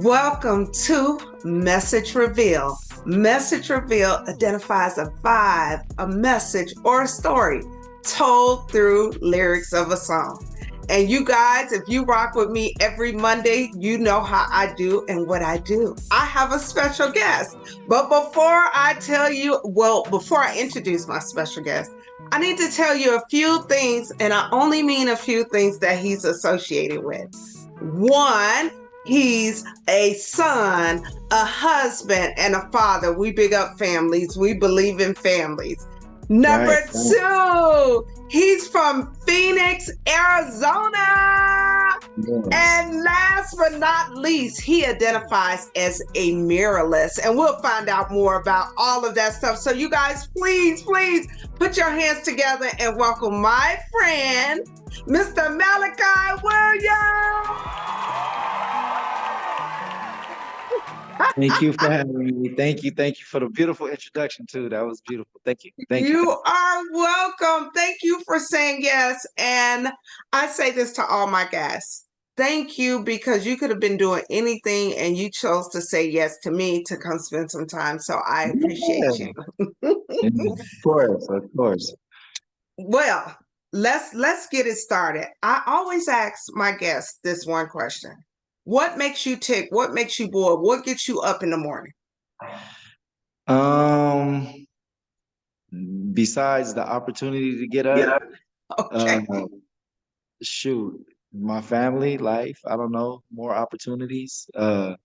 Welcome to Message Reveal. Message Reveal identifies a vibe, a message, or a story told through lyrics of a song. And you guys, if you rock with me every Monday, you know how I do and what I do. I have a special guest. But before I introduce my special guest, I need to tell you a few things, and I only mean a few things that he's associated with. One, he's a son, a husband, and a father. We big up families. We believe in families. Number Right. two, he's from Phoenix, Arizona. Yes. And last but not least, he identifies as a muralist. And we'll find out more about all of that stuff. So, you guys, please put your hands together and welcome my friend, Mr. Malachi Williams. Thank you for having me. Thank you. Thank you for the beautiful introduction too. That was beautiful. Thank you. Thank you. You are welcome. Thank you for saying yes. And I say this to all my guests. Thank you, because you could have been doing anything and you chose to say yes to me to come spend some time. So I appreciate Yeah. you. Of course, of course. Well, let's get it started. I always ask my guests this one question. What makes you tick? What makes you bored? What gets you up in the morning? Um, Besides the opportunity to get up, uh, Okay. shoot, my family, life, I don't know, more opportunities. I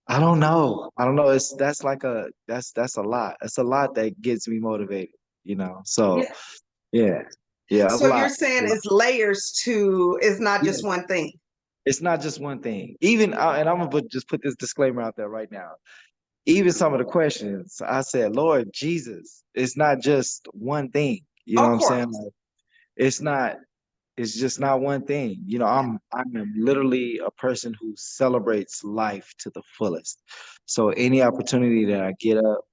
don't know. I don't know. That's a lot. That's a lot that gets me motivated, you know. So Yeah. yeah, yeah, a So you're lot. saying A lot. it's layers to, it's not Yeah. just one thing. It's not just one thing. Even and I'm gonna just put this disclaimer out there right now. Even some of the questions, I said, Lord Jesus, it's not just one thing. You know Of what I'm saying? course. Like, it's not. It's just not one thing. You know, I'm literally a person who celebrates life to the fullest. So any opportunity that I get up,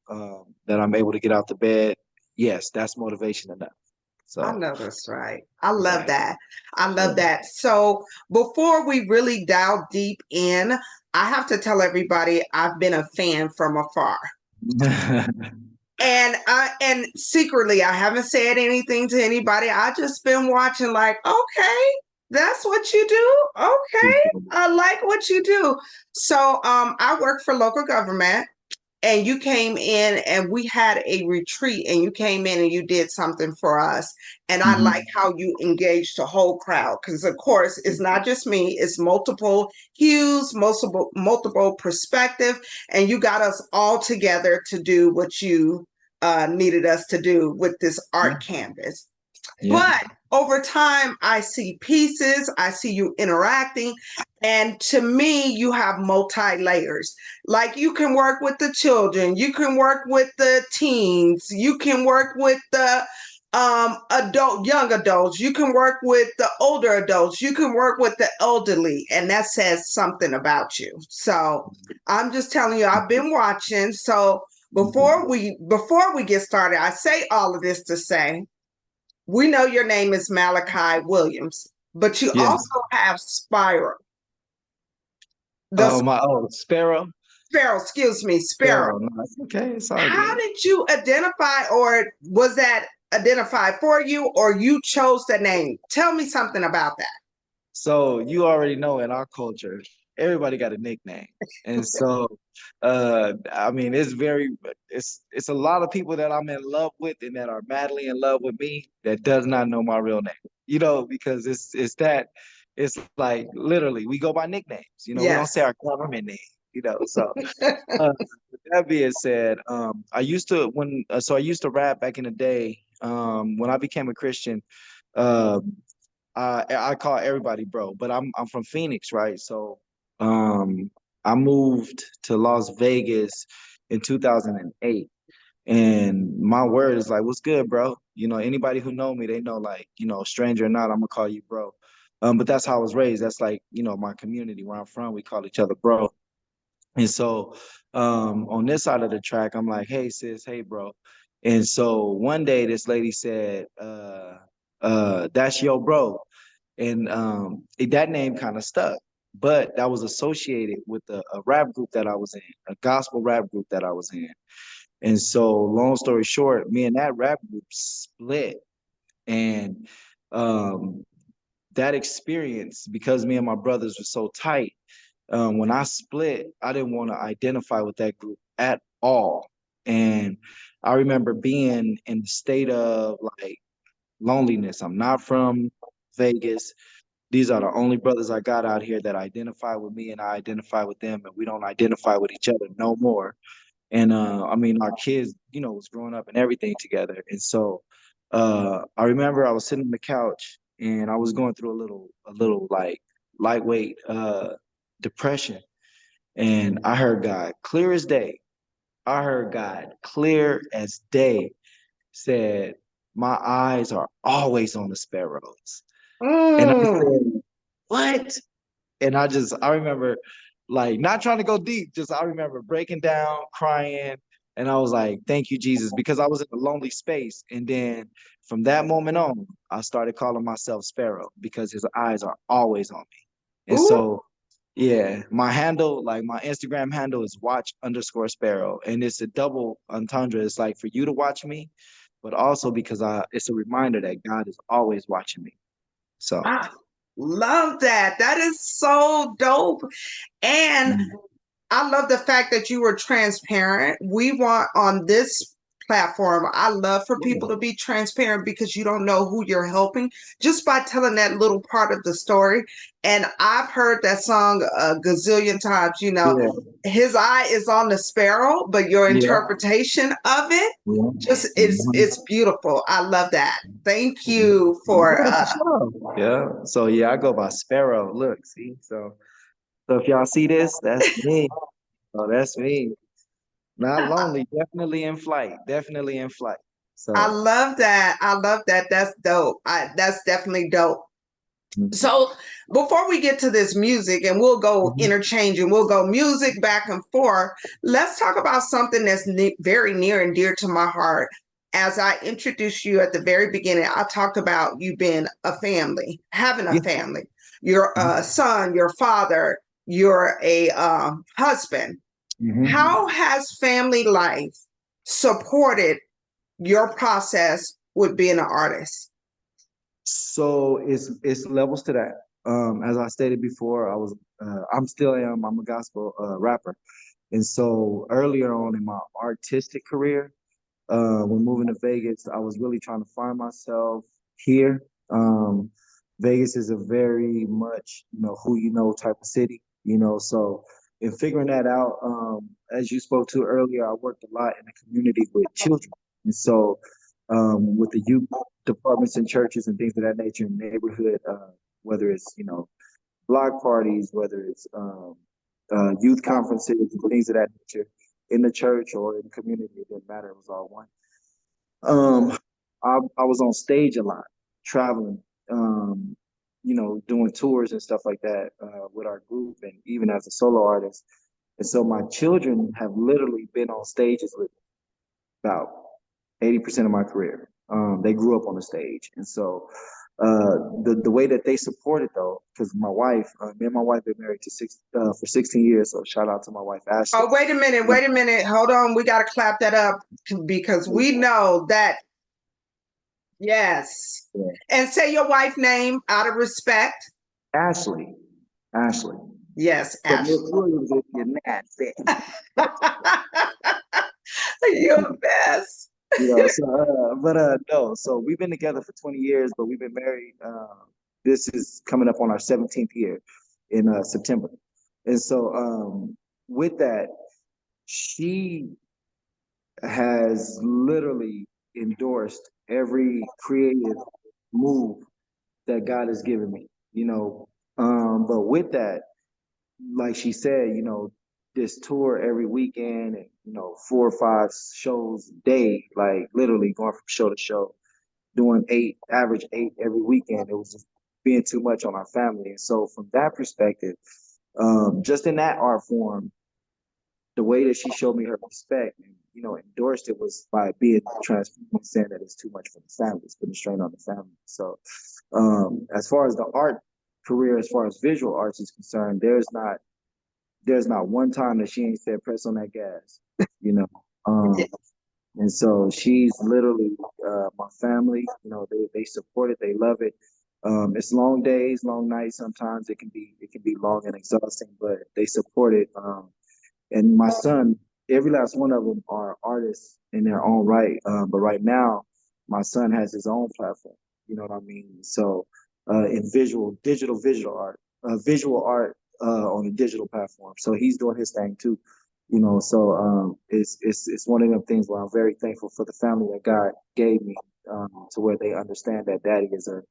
that I'm able to get out the bed, yes, that's motivation enough. I So know that's right. I love yeah, that. I love yeah. that. So before we really dive deep in, I have to tell everybody I've been a fan from afar. And secretly I haven't said anything to anybody. I just been watching like, okay, that's what you do. Okay. I like what you do. So I work for local government, and you came in and we had a retreat, and you came in and you did something for us, and I like Mhm. how you engaged the whole crowd, because of course it's not just me, it's multiple hues, multiple perspective, and you got us all together to do what you needed us to do with this Yeah, art canvas. yeah. But over time, I see pieces, I see you interacting, and to me, you have multi layers. Like, you can work with the children, you can work with the teens, you can work with the young adults, you can work with the older adults, you can work with the elderly, and that says something about you. So I'm just telling you, I've been watching. So before we get started, I say all of this to say, we know your name is Malachi Williams, but you Yes. also have Spiral. The My Sparrow. Sparrow, excuse me, Sparrow. Sparrow. No, it's okay. It's all How good. did you identify, or was that identified for you, or you chose the name? Tell me something about that. So you already know in our culture, everybody got a nickname. And so I mean it's a lot of people that I'm in love with and that are madly in love with me that does not know my real name. You know, because it's like literally we go by nicknames. You know, we don't say Yes. our government name, you know. So with that being said, I used to rap back in the day. When I became a Christian, um I call everybody bro, but I'm from Phoenix, right? So um I moved to Las Vegas in 2008. And my word is like, what's good, bro? You know, anybody who know me, they know, like, you know, stranger or not, I'm gonna call you bro. But that's how I was raised. That's like, you know, my community where I'm from, we call each other bro. And so on this side of the track, I'm like, hey sis, hey bro. And so one day this lady said, that's your bro. And that name kind of stuck. but that was associated with a rap group that I was in, a gospel rap group that I was in. And so, long story short, me and that rap group split. And um, that experience, because me and my brothers were so tight, when I split, I didn't want to identify with that group at all. And I remember being in the state of like loneliness. I'm not from Vegas. These are the only brothers I got out here that identify with me, and I identify with them, and we don't identify with each other no more. And I mean, our kids, was growing up and everything together. And so I remember I was sitting on the couch and I was going through a little like lightweight depression. And I heard God clear as day. I heard God clear as day said, "My eyes are always on the sparrows." And I Mm. said, "What?" And I remember like not trying to go deep, just I remember breaking down, crying, and I was like, thank you, Jesus, because I was in a lonely space. And then from that moment on, I started calling myself Sparrow because his eyes are always on me. And Ooh. so, yeah, my handle, like my Instagram handle is watch_Sparrow. And it's a double entendre. It's like for you to watch me, but also because it's a reminder that God is always watching me. So, I love that. That is so dope. And mm, I love the fact that you were transparent. We want on this platform, I love for people yeah, to be transparent because you don't know who you're helping just by telling that little part of the story. And I've heard that song a gazillion times, yeah, his eye is on the sparrow, but your yeah. interpretation of it Yeah. just Mhm. it's beautiful. I love that. Thank you for Yeah, for sure. Yeah. So yeah, I go by Sparrow. Look, see. So if y'all see this, that's me. Oh, that's me. Not lonely, definitely in flight. Definitely in flight. I So love that. I love that. That's dope. That's definitely dope. mhm. So before we get to this music and we'll go Mhm. interchange and we'll go music back and forth, let's talk about something that's very near and dear to my heart. As I introduced you at the very beginning, I talked about you being a family, having a Yeah. family. You're Mhm. a son, your father, you're a husband. Mhm. How has family life supported your process with being an artist? So it's levels to that. As I stated before, I'm a gospel rapper. And so earlier on in my artistic career, when moving to Vegas, I was really trying to find myself here. Um, Vegas is a very much, who you know type of city, so in figuring that out, as you spoke to earlier, I worked a lot in the community with children. And so with the youth departments and churches and things of that nature in the neighborhood, whether it's, block parties, whether it's youth conferences and things of that nature in the church or in the community, it didn't matter. It was all one. Um, I was on stage a lot, traveling, doing tours and stuff like that with our group and even as a solo artist. And so my children have literally been on stages with about 80% of my career. They grew up on the stage. And so the way that they support it though, because me and my wife been married for 16 years. So shout out to my wife, Ashley. Oh, wait a minute, wait a minute. Hold on. We got to clap that up because we know that, yes. Yeah. And say your wife name out of respect. Ashley, Ashley. Yes, So Miss Ashley. Williams, if you're not sick, You're the best. but no. So we've been together for 20 years, but we've been married. This is coming up on our 17th year in September, and so with that, she has literally endorsed every creative move that God has given me. But with that, like she said, this tour every weekend and, 4 or 5 shows a day, like literally going from show to show, doing average 8 every weekend. It was just being too much on our family. And so from that perspective, just in that art form, the way that she showed me her respect and, endorsed it was by being transparent and saying that it's too much for the family. It's putting a strain on the family. So as far as the art career as far as visual arts is concerned, there's not one time that she ain't said press on that gas, you know. And so she's literally my family. You know, they support it, they love it. It's long days, long nights. Sometimes it can be long and exhausting, but they support it. And my son, every last one of them are artists in their own right. But right now, my son has his own platform. You know what I mean? So in visual art on a digital platform. So he's doing his thing too. You know, so it's one of them things where I'm very thankful for the family that God gave me, to where they understand that daddy is a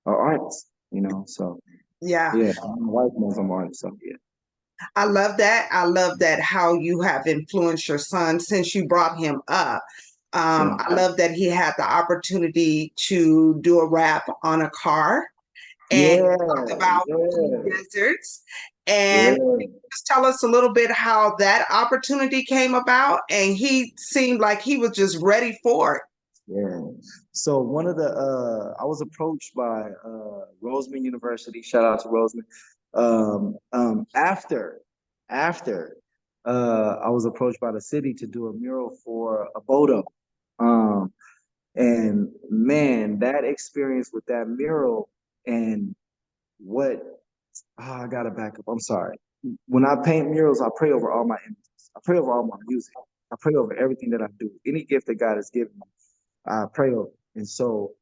artist. You know, so Yeah. yeah, my wife knows I'm an artist. So yeah. I love that. I love that how you have influenced your son since you brought him up. Yeah. I love that he had the opportunity to do a rap on a car and Yeah, talked about food yeah, deserts. And yeah, just tell us a little bit how that opportunity came about. And he seemed like he was just ready for it. yeah. So one of the I was approached by Roseman University. Shout out to Roseman. After I was approached by the city to do a mural for a Bodo. Um, and man, that experience with that mural and what I gotta back up. I'm sorry. When I paint murals, I pray over all my images. I pray over all my music. I pray over everything that I do. Any gift that God has given me, I pray over. And so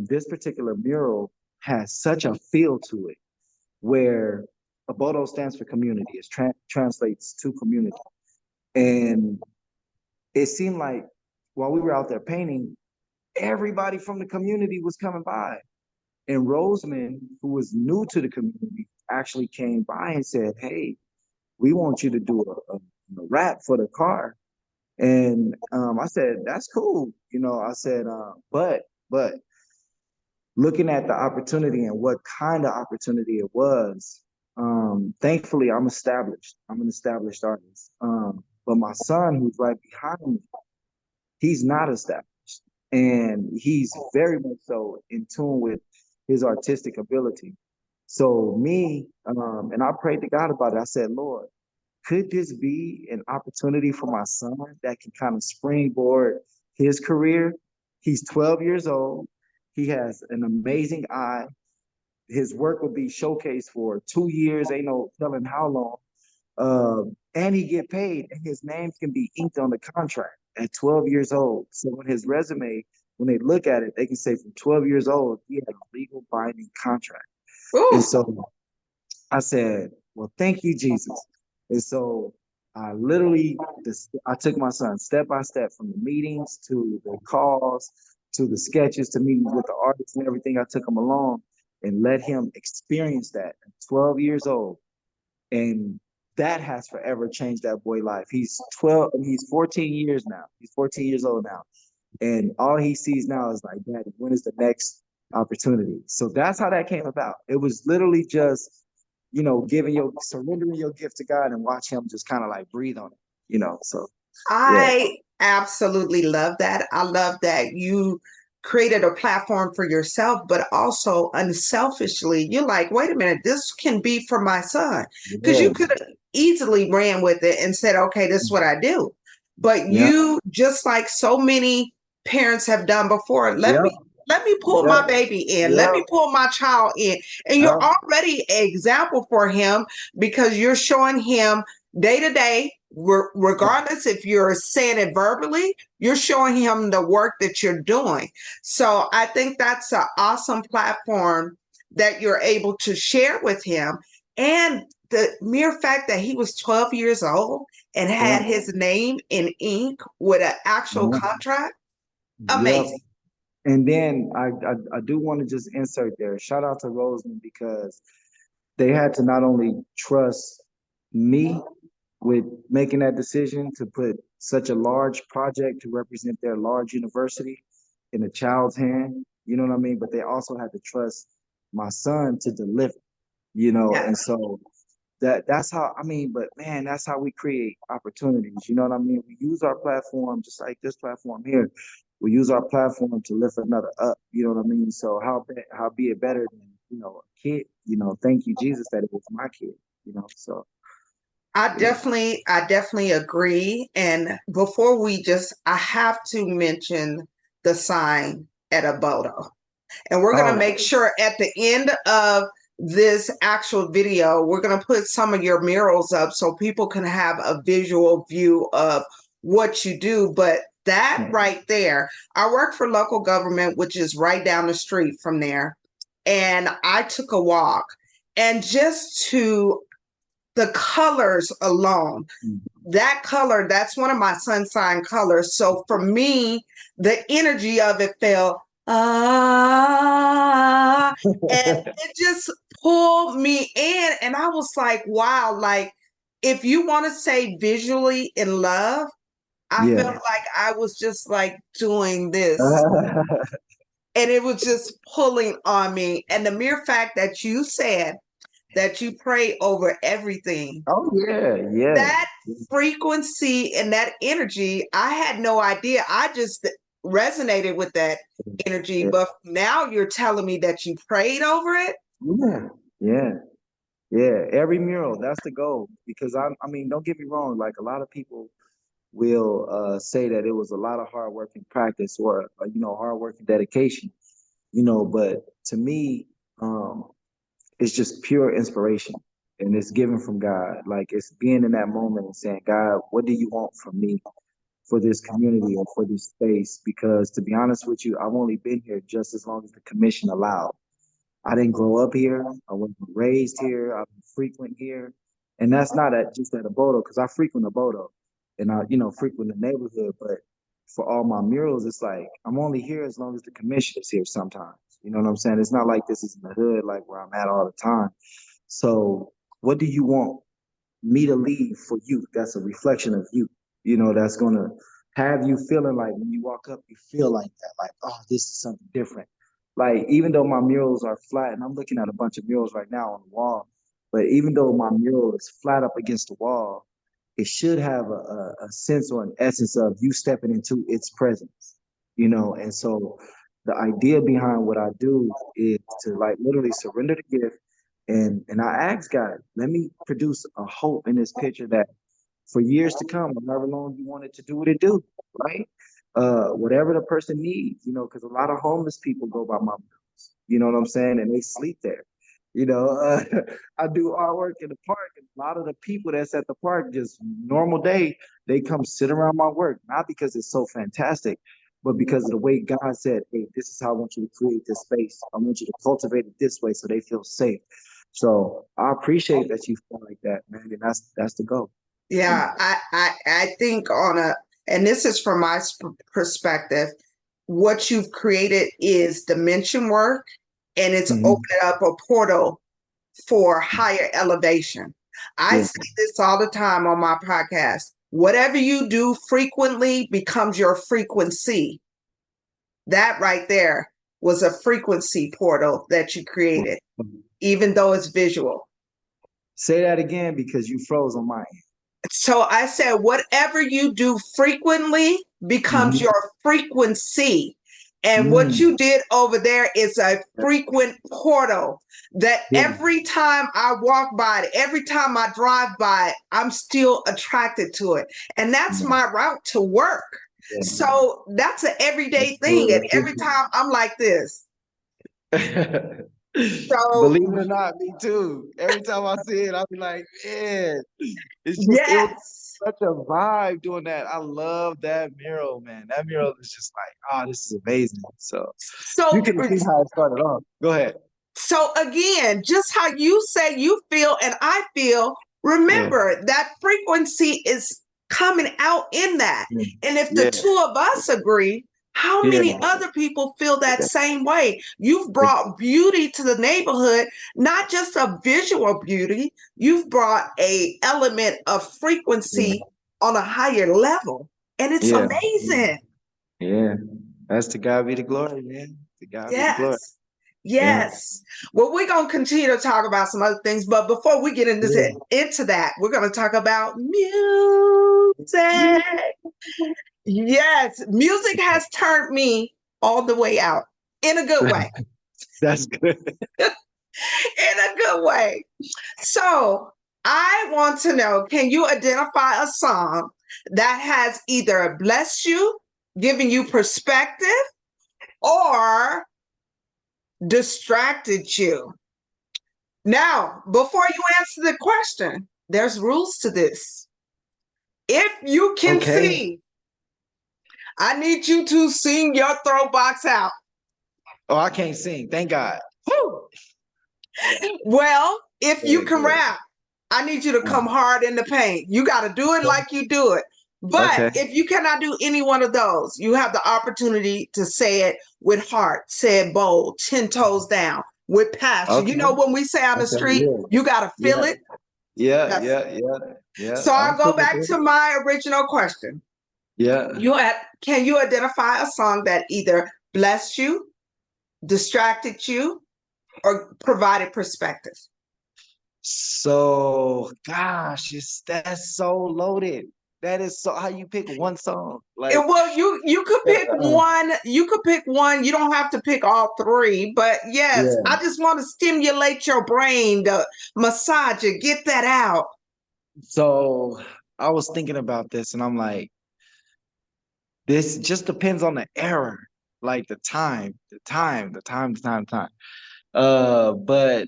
this particular mural has such a feel to it where Abodo stands for community. It translates to community. And it seemed like while we were out there painting, everybody from the community was coming by. And Roseman, who was new to the community, actually came by and said, "Hey, we want you to do a rap for the car." And I said, "That's cool." You know, I said, but looking at the opportunity and what kind of opportunity it was, thankfully, I'm established. I'm an established artist. But my son, who's right behind me, he's not established. And he's very much so in tune with his artistic ability. So and I prayed to God about it. I said, Lord, could this be an opportunity for my son that can kind of springboard his career? He's 12 years old. He has an amazing eye. His work will be showcased for 2 years, ain't no telling how long. And he get paid, and his name can be inked on the contract at 12 years old. So when his resume, when they look at it, they can say from 12 years old, he had a legal binding contract. And Ooh, so I said, well, thank you, Jesus. And so I literally, I took my son step by step from the meetings to the calls to the sketches to meetings with the artists and everything. I took him along and let him experience that at 12 years old. And that has forever changed that boy's life. He's 14 years now. He's 14 years old now. And all he sees now is like, Daddy, when is the next opportunity? So that's how that came about. It was literally just, surrendering your gift to God and watch him just kind of like breathe on it. So yeah. I absolutely love that. I love that you created a platform for yourself, but also unselfishly, you're like, wait a minute, this can be for my son. Because Yeah. you could have easily ran with it and said, okay, this is what I do. But Yeah. you, just like so many parents have done before, let Yep. me pull Yep. my baby in. Let Yep. me pull my child in. And you're Yep. already an example for him because you're showing him day to day, regardless if you're saying it verbally, you're showing him the work that you're doing. So I think that's an awesome platform that you're able to share with him. And the mere fact that he was 12 years old and had Yep. his name in ink with an actual Yep. contract, Yep. amazing. And then I do want to just insert there. Shout out to Roseman because they had to not only trust me with making that decision to put such a large project to represent their large university in a child's hand, you know what I mean? But they also had to trust my son to deliver, Yeah. and so that's how I mean, but man, that's how we create opportunities. You know what I mean? We use our platform just like this platform here. We use our platform to lift another up. You know what I mean? So how be it better than a kid, thank you, Jesus, that it was my kid, so yeah. I definitely agree. And before I have to mention the sign at a Bodo. And we're going to Oh, make sure at the end of this actual video, we're going to put some of your murals up so people can have a visual view of what you do. But that right there, I work for local government, which is right down the street from there. And I took a walk, and just to the colors alone, that color, that's one of my sun sign colors. So for me, the energy of it felt, and it just pulled me in. And I was like, wow, like if you want to say visually in love, I yeah. felt like I was just like doing this. And it was just pulling on me. And the mere fact that you said that you pray over everything, Oh yeah. that frequency and that energy, I had no idea. I just resonated with that energy. Yeah. But now you're telling me that you prayed over it. Yeah. Yeah. Yeah. Every mural, that's the goal. Because I mean, don't get me wrong, like a lot of people will say that it was a lot of hard work and practice or hard work and dedication, but to me, um, it's just pure inspiration and it's given from God. Like it's being in that moment and saying, God, what do you want from me for this community or for this space? Because to be honest with you, I've only been here just as long as the commission allowed. I didn't grow up here. I wasn't raised here. I don't frequent here. And that's not just at a Bodo, because I frequent a Bodo and I, frequent the neighborhood. But for all my murals, it's like I'm only here as long as the commission is here sometimes. You know what I'm saying? It's not like this is in the hood, like where I'm at all the time. So what do you want me to leave for you? That's a reflection of you, that's gonna have you feeling like when you walk up, you feel like that, like, oh, this is something different. Like, even though my murals are flat, and I'm looking at a bunch of murals right now on the wall, but even though my mural is flat up against the wall, it should have a sense or an essence of you stepping into its presence, and so the idea behind what I do is to like literally surrender the gift and I ask God, let me produce a hope in this picture that for years to come, however long you want it to do what it do, right? Whatever the person needs, because a lot of homeless people go by my bills, you know what I'm saying? And they sleep there. I do artwork in the park, and a lot of the people that's at the park, just normal day, they come sit around my work, not because it's so fantastic, but because of the way God said, hey, this is how I want you to create this space. I want you to cultivate it this way so they feel safe. So I appreciate that you feel like that, man, and that's the goal. Yeah, I think and this is from my perspective, what you've created is dimension work, and it's Mm-hmm. opened up a portal for higher elevation. I Yeah. say this all the time on my podcast. Whatever you do frequently becomes your frequency. That right there was a frequency portal that you created, even though it's visual. Say that again because you froze on my end. So I said, whatever you do frequently becomes your frequency. And what you did over there is a frequent portal that Yeah. every time I walk by it, every time I drive by it, I'm still attracted to it. And that's my route to work. Yeah. So that's an everyday thing. And every time I'm like this. So, Believe it or not, me too. Every time I see it, I'll be like, man, it was yes. such a vibe doing that. I love that mural, man. That mural is just like, oh, this is amazing. So you So, can see how it started off. Go ahead. So again, just how you say you feel and I feel, remember that frequency is coming out in that. And if the two of us agree, how many other people feel that same way? You've brought beauty to the neighborhood, not just a visual beauty. You've brought a element of frequency on a higher level. And it's amazing. Yeah. That's to God be the glory, man. To God be the glory. Yes. Yes. Well, we're going to continue to talk about some other things, but before we get into that, we're going to talk about music. Yes, music has turned me all the way out in a good way. That's good. in a good way. So I want to know, can you identify a song that has either blessed you, given you perspective, or distracted you? Now, before you answer the question, there's rules to this. If you can Okay. sing, I need you to sing your throw box out. Oh, I can't sing. Thank God. Woo! Well, if you Good, can good. rap, I need you to come hard in the paint. You got to do it like you do it. But Okay. if you cannot do any one of those, you have the opportunity to say it with heart, say it bold, 10 toes down, with passion. You Okay. know, when we say on the Okay. street, Yeah. you got to feel Yeah. it. Yeah. That's Yeah. Yeah. Yeah. so I'm I'll go feeling back it. to my original question. Yeah. Can you identify a song that either blessed you, distracted you, or provided perspective? So, gosh, that's so loaded. That is so how you pick one song. Like, Well, you could pick uh, one. You could pick one. You don't have to pick all three. But yes, yeah. I just want to stimulate your brain, to massage it, get that out. So I was thinking about this and I'm like, this just depends on the era, like the time. But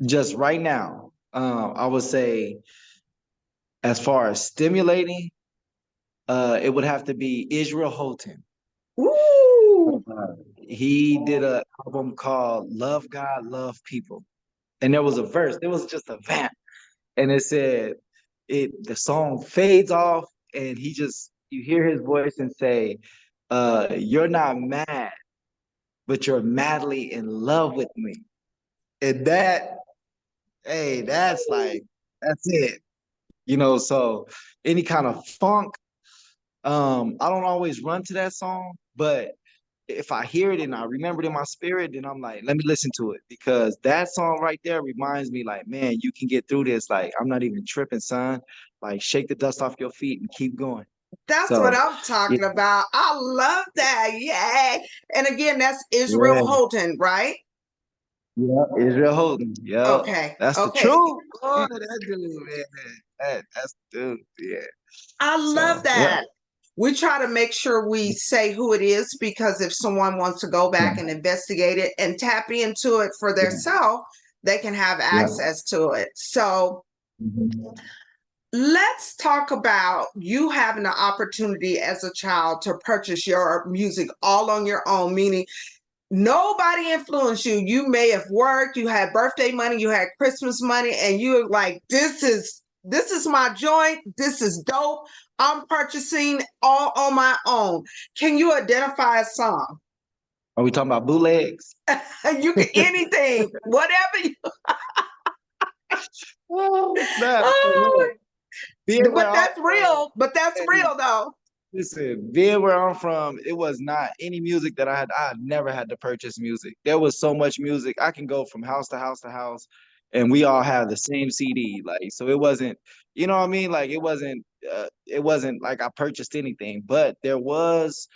just right now, I would say as far as stimulating, it would have to be Israel Houghton. Ooh, He did an album called Love God, Love People. And there was a verse, it was just a vamp. And it said, the song fades off, and you hear his voice and say, you're not mad, but you're madly in love with me. And hey, that's it. So any kind of funk, I don't always run to that song, but if I hear it and I remember it in my spirit, then I'm like, let me listen to it because that song right there reminds me, like, man, you can get through this. Like, I'm not even tripping, son. Like, shake the dust off your feet and keep going. that's what So, I'm yeah, talking about. I love that. Yay. And again, that's Israel yeah, Houghton, right? yeah. Israel Houghton. Yeah, Okay. that's the Okay. truth. Oh, that dude, man. That's the dude. Yeah. I love So, yeah. that. We try to make sure we say who it is because if someone wants to go Yeah. back and investigate it and tap into it for Yeah. themselves, they can have Yeah. access to it. So Mhm. let's talk about you having the opportunity as a child to purchase your music all on your own, meaning nobody influenced you. You may have worked, you had birthday money, you had Christmas money, and you're like, this is my joint, this is dope. I'm purchasing all on my own. Can you identify a song? Are we talking about bootlegs? You can anything, whatever you Oh, snap. Hey, look, being where but I'm that's from, real. But that's hey, real though. listen, being where I'm from, it was not any music that I had never had to purchase music. There was so much music. I can go from house to house to house, and we all have the same CD. Like, so it wasn't, you know what I mean? Like, it wasn't like I purchased anything, but there was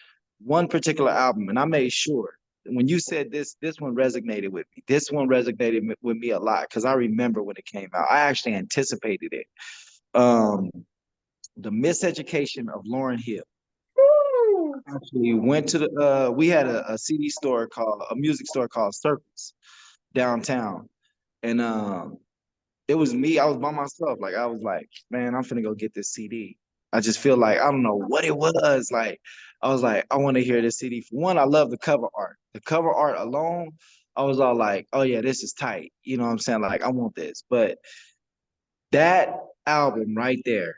one particular album, and I made sure when you said this one resonated with me. This one resonated with me a lot because I remember when it came out. I actually anticipated it. Um, the Miseducation of Lauryn Hill. Woo. Actually went to the we had a CD store called a music store called Circles downtown. And it was me, I was by myself. Like I was like, man, I'm finna go get this CD. I just feel like I don't know what it was. Like I was like, I want to hear this CD. For one, I love the cover art. The cover art alone, I was all like, oh yeah, this is tight. You know what I'm saying? Like I want this. But that album right there,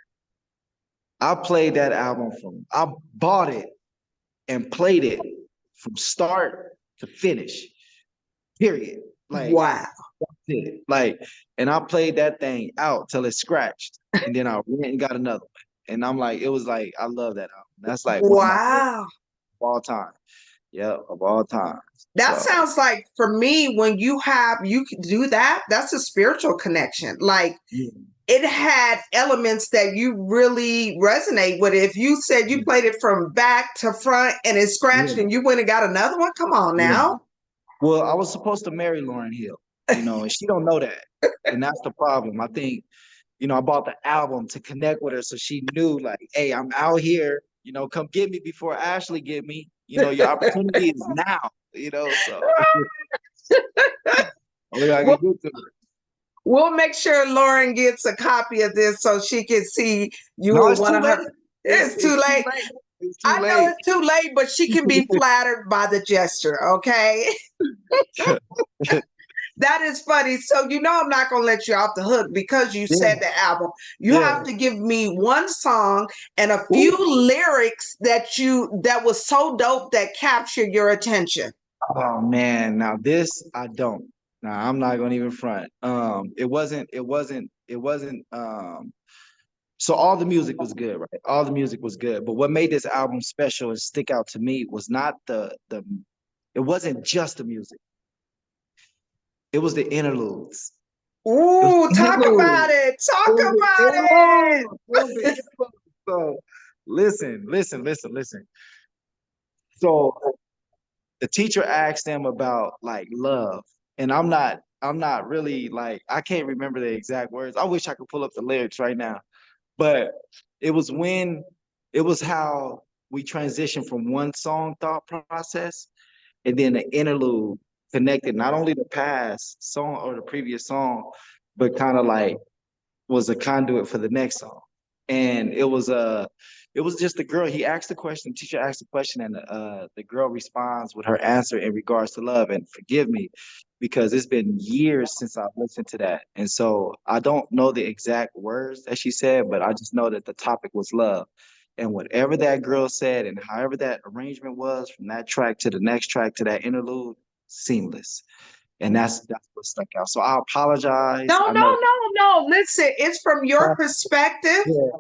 I played that album I bought it and played it from start to finish. Period. Like Wow. it. Like, and I played that thing out till it scratched, and then I went and got another one. And I'm like, it was like I love that album. That's like one of my favorites Wow. of all time. Yeah, of all time. That So sounds like for me, when you can do that, that's a spiritual connection. Like yeah, it had elements that you really resonate with. If you said you yeah, played it from back to front and it scratched yeah, and you went and got another one, come on yeah. now. Well, I was supposed to marry Lauryn Hill, and she don't know that. And that's the problem. I think, I bought the album to connect with her so she knew like, hey, I'm out here, come get me before Ashley get me. Your opportunity is now, so only I can We'll, get to her. we'll make sure Lauren gets a copy of this so she can see you No, were it's one too of late. her. It's It's too it's too late. late. It's too I know late. it's too late, but she can be flattered by the gesture, okay? That is funny. So I'm not gonna let you off the hook because you Yeah, said the album. You yeah. have to give me one song and a few Ooh. lyrics that was so dope that captured your attention. Oh man, now this I don't. Now I'm not gonna even front. It wasn't. So all the music was good, right? All the music was good. But what made this album special and stick out to me was not the it wasn't just the music. It was the interludes. It was Ooh, the talk about interludes. it. It Talk was the about it. interludes. It was the interludes. So listen. So the teacher asked them about like love. And I'm not really like I can't remember the exact words. I wish I could pull up the lyrics right now. But it was when it was how we transitioned from one song thought process and then the interlude connected not only the past song or the previous song, but kind of like was a conduit for the next song. And it was just the girl. He asked the question, teacher asked the question, and the girl responds with her answer in regards to love. And forgive me, because it's been years since I've listened to that. And so I don't know the exact words that she said, but I just know that the topic was love. And whatever that girl said and however that arrangement was from that track to the next track to that interlude, seamless. And that's what stuck out. So I apologize. No, I no, know. no, no. Listen, it's from your perspective. Yeah,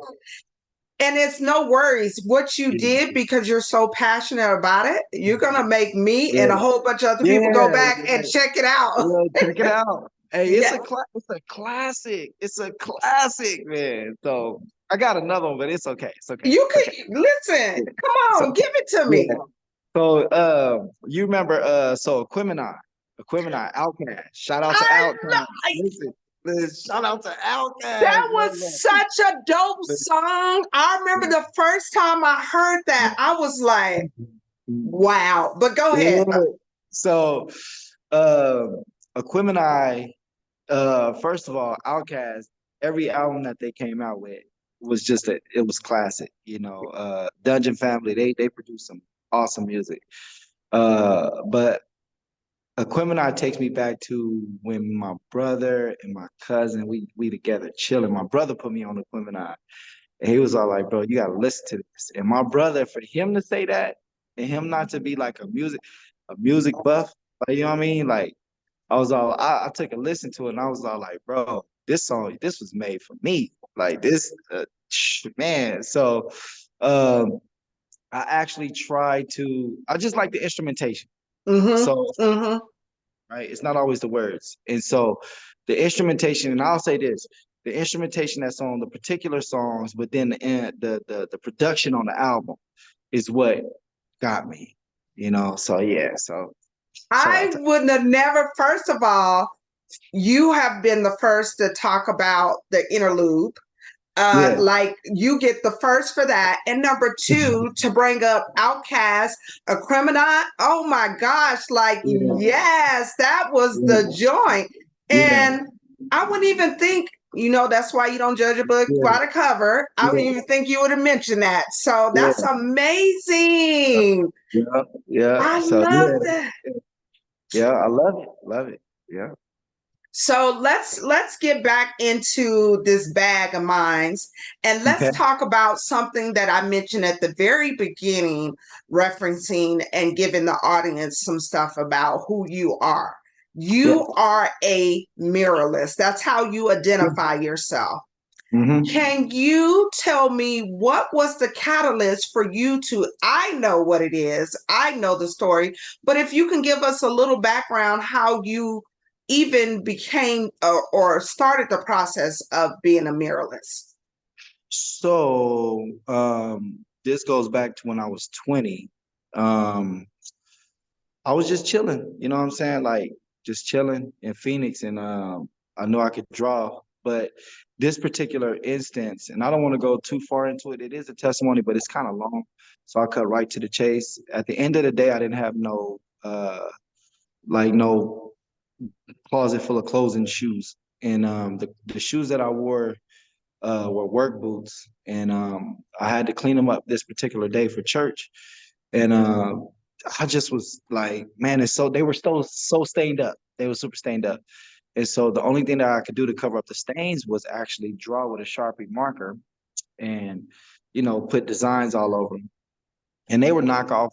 And it's no worries what you yeah, did because you're so passionate about it. You're gonna make me and a yeah, whole bunch of other people go yeah, back and check it out. yeah. Check it out. Hey, Yeah, it's a classic. It's a classic, man. So I got another one, but it's okay. It's okay. you It's okay. can listen. Come It's on, okay. give it to me. Yeah. So you remember so Equimini, Outkast. Shout out to I Outkast. Listen, shout out to Outkast. That was such a dope song. I remember the first time I heard that, I was like, wow. But go ahead. Yeah. So um Equimini, first of all, Outkast, every album that they came out with was it was classic. Dungeon Family, they produced some awesome music. But Aquemini takes me back to when my brother and my cousin, we together chilling. My brother put me on Aquemini, and he was all like, "Bro, you gotta listen to this." And my brother, for him to say that, and him not to be like a music buff, like, you know what I mean? Like I took a listen to it, and I was all like, "Bro, this song, this was made for me." Like this, man. So, um, I actually tried to. I just like the instrumentation. Mm-hmm. So Mm-hmm. right? It's not always the words. And so the instrumentation, and I'll say this, the instrumentation that's on the particular songs, but then the production on the album is what got me, So yeah, so shout out I to wouldn't have never, first of all, you have been the first to talk about the interlude. yeah. Like you get the first for that, and number two to bring up Outcast, a criminal. Oh my gosh! Like Yeah, yes, that was the yeah, joint, yeah, and I wouldn't even think. That's why you don't judge a book yeah, by the cover. I wouldn't yeah, even think you would have mentioned that. So that's yeah, amazing. yeah, yeah. I So love yeah, that. yeah, I love it. Yeah. So let's get back into this bag of mines and let's Okay. talk about something that I mentioned at the very beginning, referencing and giving the audience some stuff about who you are. Yeah. You are a muralist. That's how you identify yourself. Mm-hmm. Can you tell me what was the catalyst for you to? I know what it is, I know the story, but if you can give us a little background how you even became or started the process of being a muralist. So this goes back to when I was 20. Um, I was just chilling, you know what I'm saying? Like just chilling in Phoenix, and I know I could draw, but this particular instance, and I don't want to go too far into it. It is a testimony, but it's kind of long, so I cut right to the chase. At the end of the day, I didn't have no no closet full of clothes and shoes, and the shoes that I wore were work boots, and I had to clean them up this particular day for church, and I just was like, man, it's so they were so stained up. They were super stained up. And so the only thing that I could do to cover up the stains was actually draw with a Sharpie marker and, put designs all over them. And they were knockoff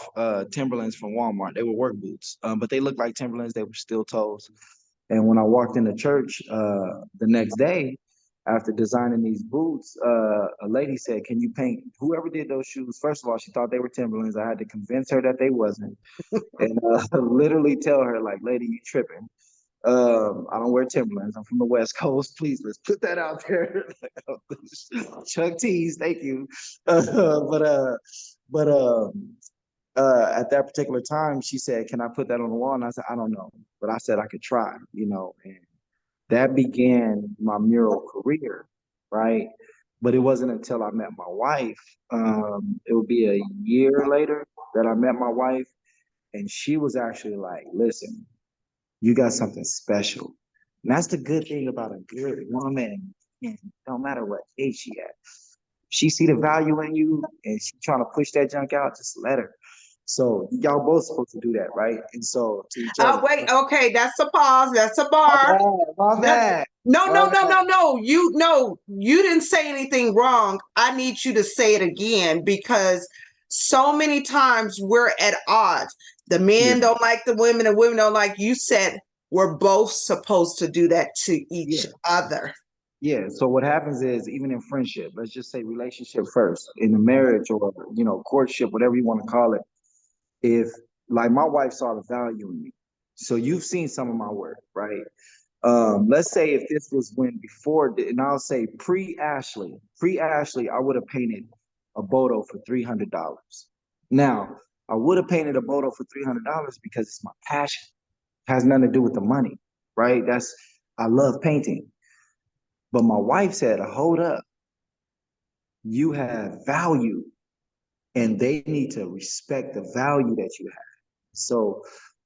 Timberlands from Walmart. They were work boots, but they looked like Timberlands. They were steel toes. And when I walked into church the next day, after designing these boots, a lady said, "Can you paint?" Whoever did those shoes, first of all, she thought they were Timberlands. I had to convince her that they wasn't, and literally tell her, like, "Lady, you tripping? I don't wear Timberlands. I'm from the West Coast. Please, let's put that out there." Chuck T's, thank you. But at that particular time, she said, "Can I put that on the wall?" And I said, "I don't know," but I said I could try, and that began my mural career, right? But it wasn't until I met my wife. It would be a year later that I met my wife, and she was actually like, "Listen, you got something special." And that's the good thing about a good woman. And no matter what age she at, she see the value in you and she trying to push that junk out, just let her. So y'all both supposed to do that, right? And so to each other. Wait, okay, that's a pause. That's a My bar. bad, my bad. No, My no, no, bad. no, no. You didn't say anything wrong. I need you to say it again because so many times we're at odds. The Yeah, men don't like the women, the women don't like you said we're both supposed to do that to each yeah. other. Yeah. So what happens is, even in friendship, let's just say relationship first, in the marriage or courtship, whatever you want to call it, if like my wife saw the value in me. So you've seen some of my work, right? Let's say if this was when before, and I'll say pre-Ashley, I would have painted a Bodo for $300. Now, I would have painted a Bodo for $300 because it's my passion. It has nothing to do with the money, right? I love painting. But my wife said, "Hold up, you have value, and they need to respect the value that you have." So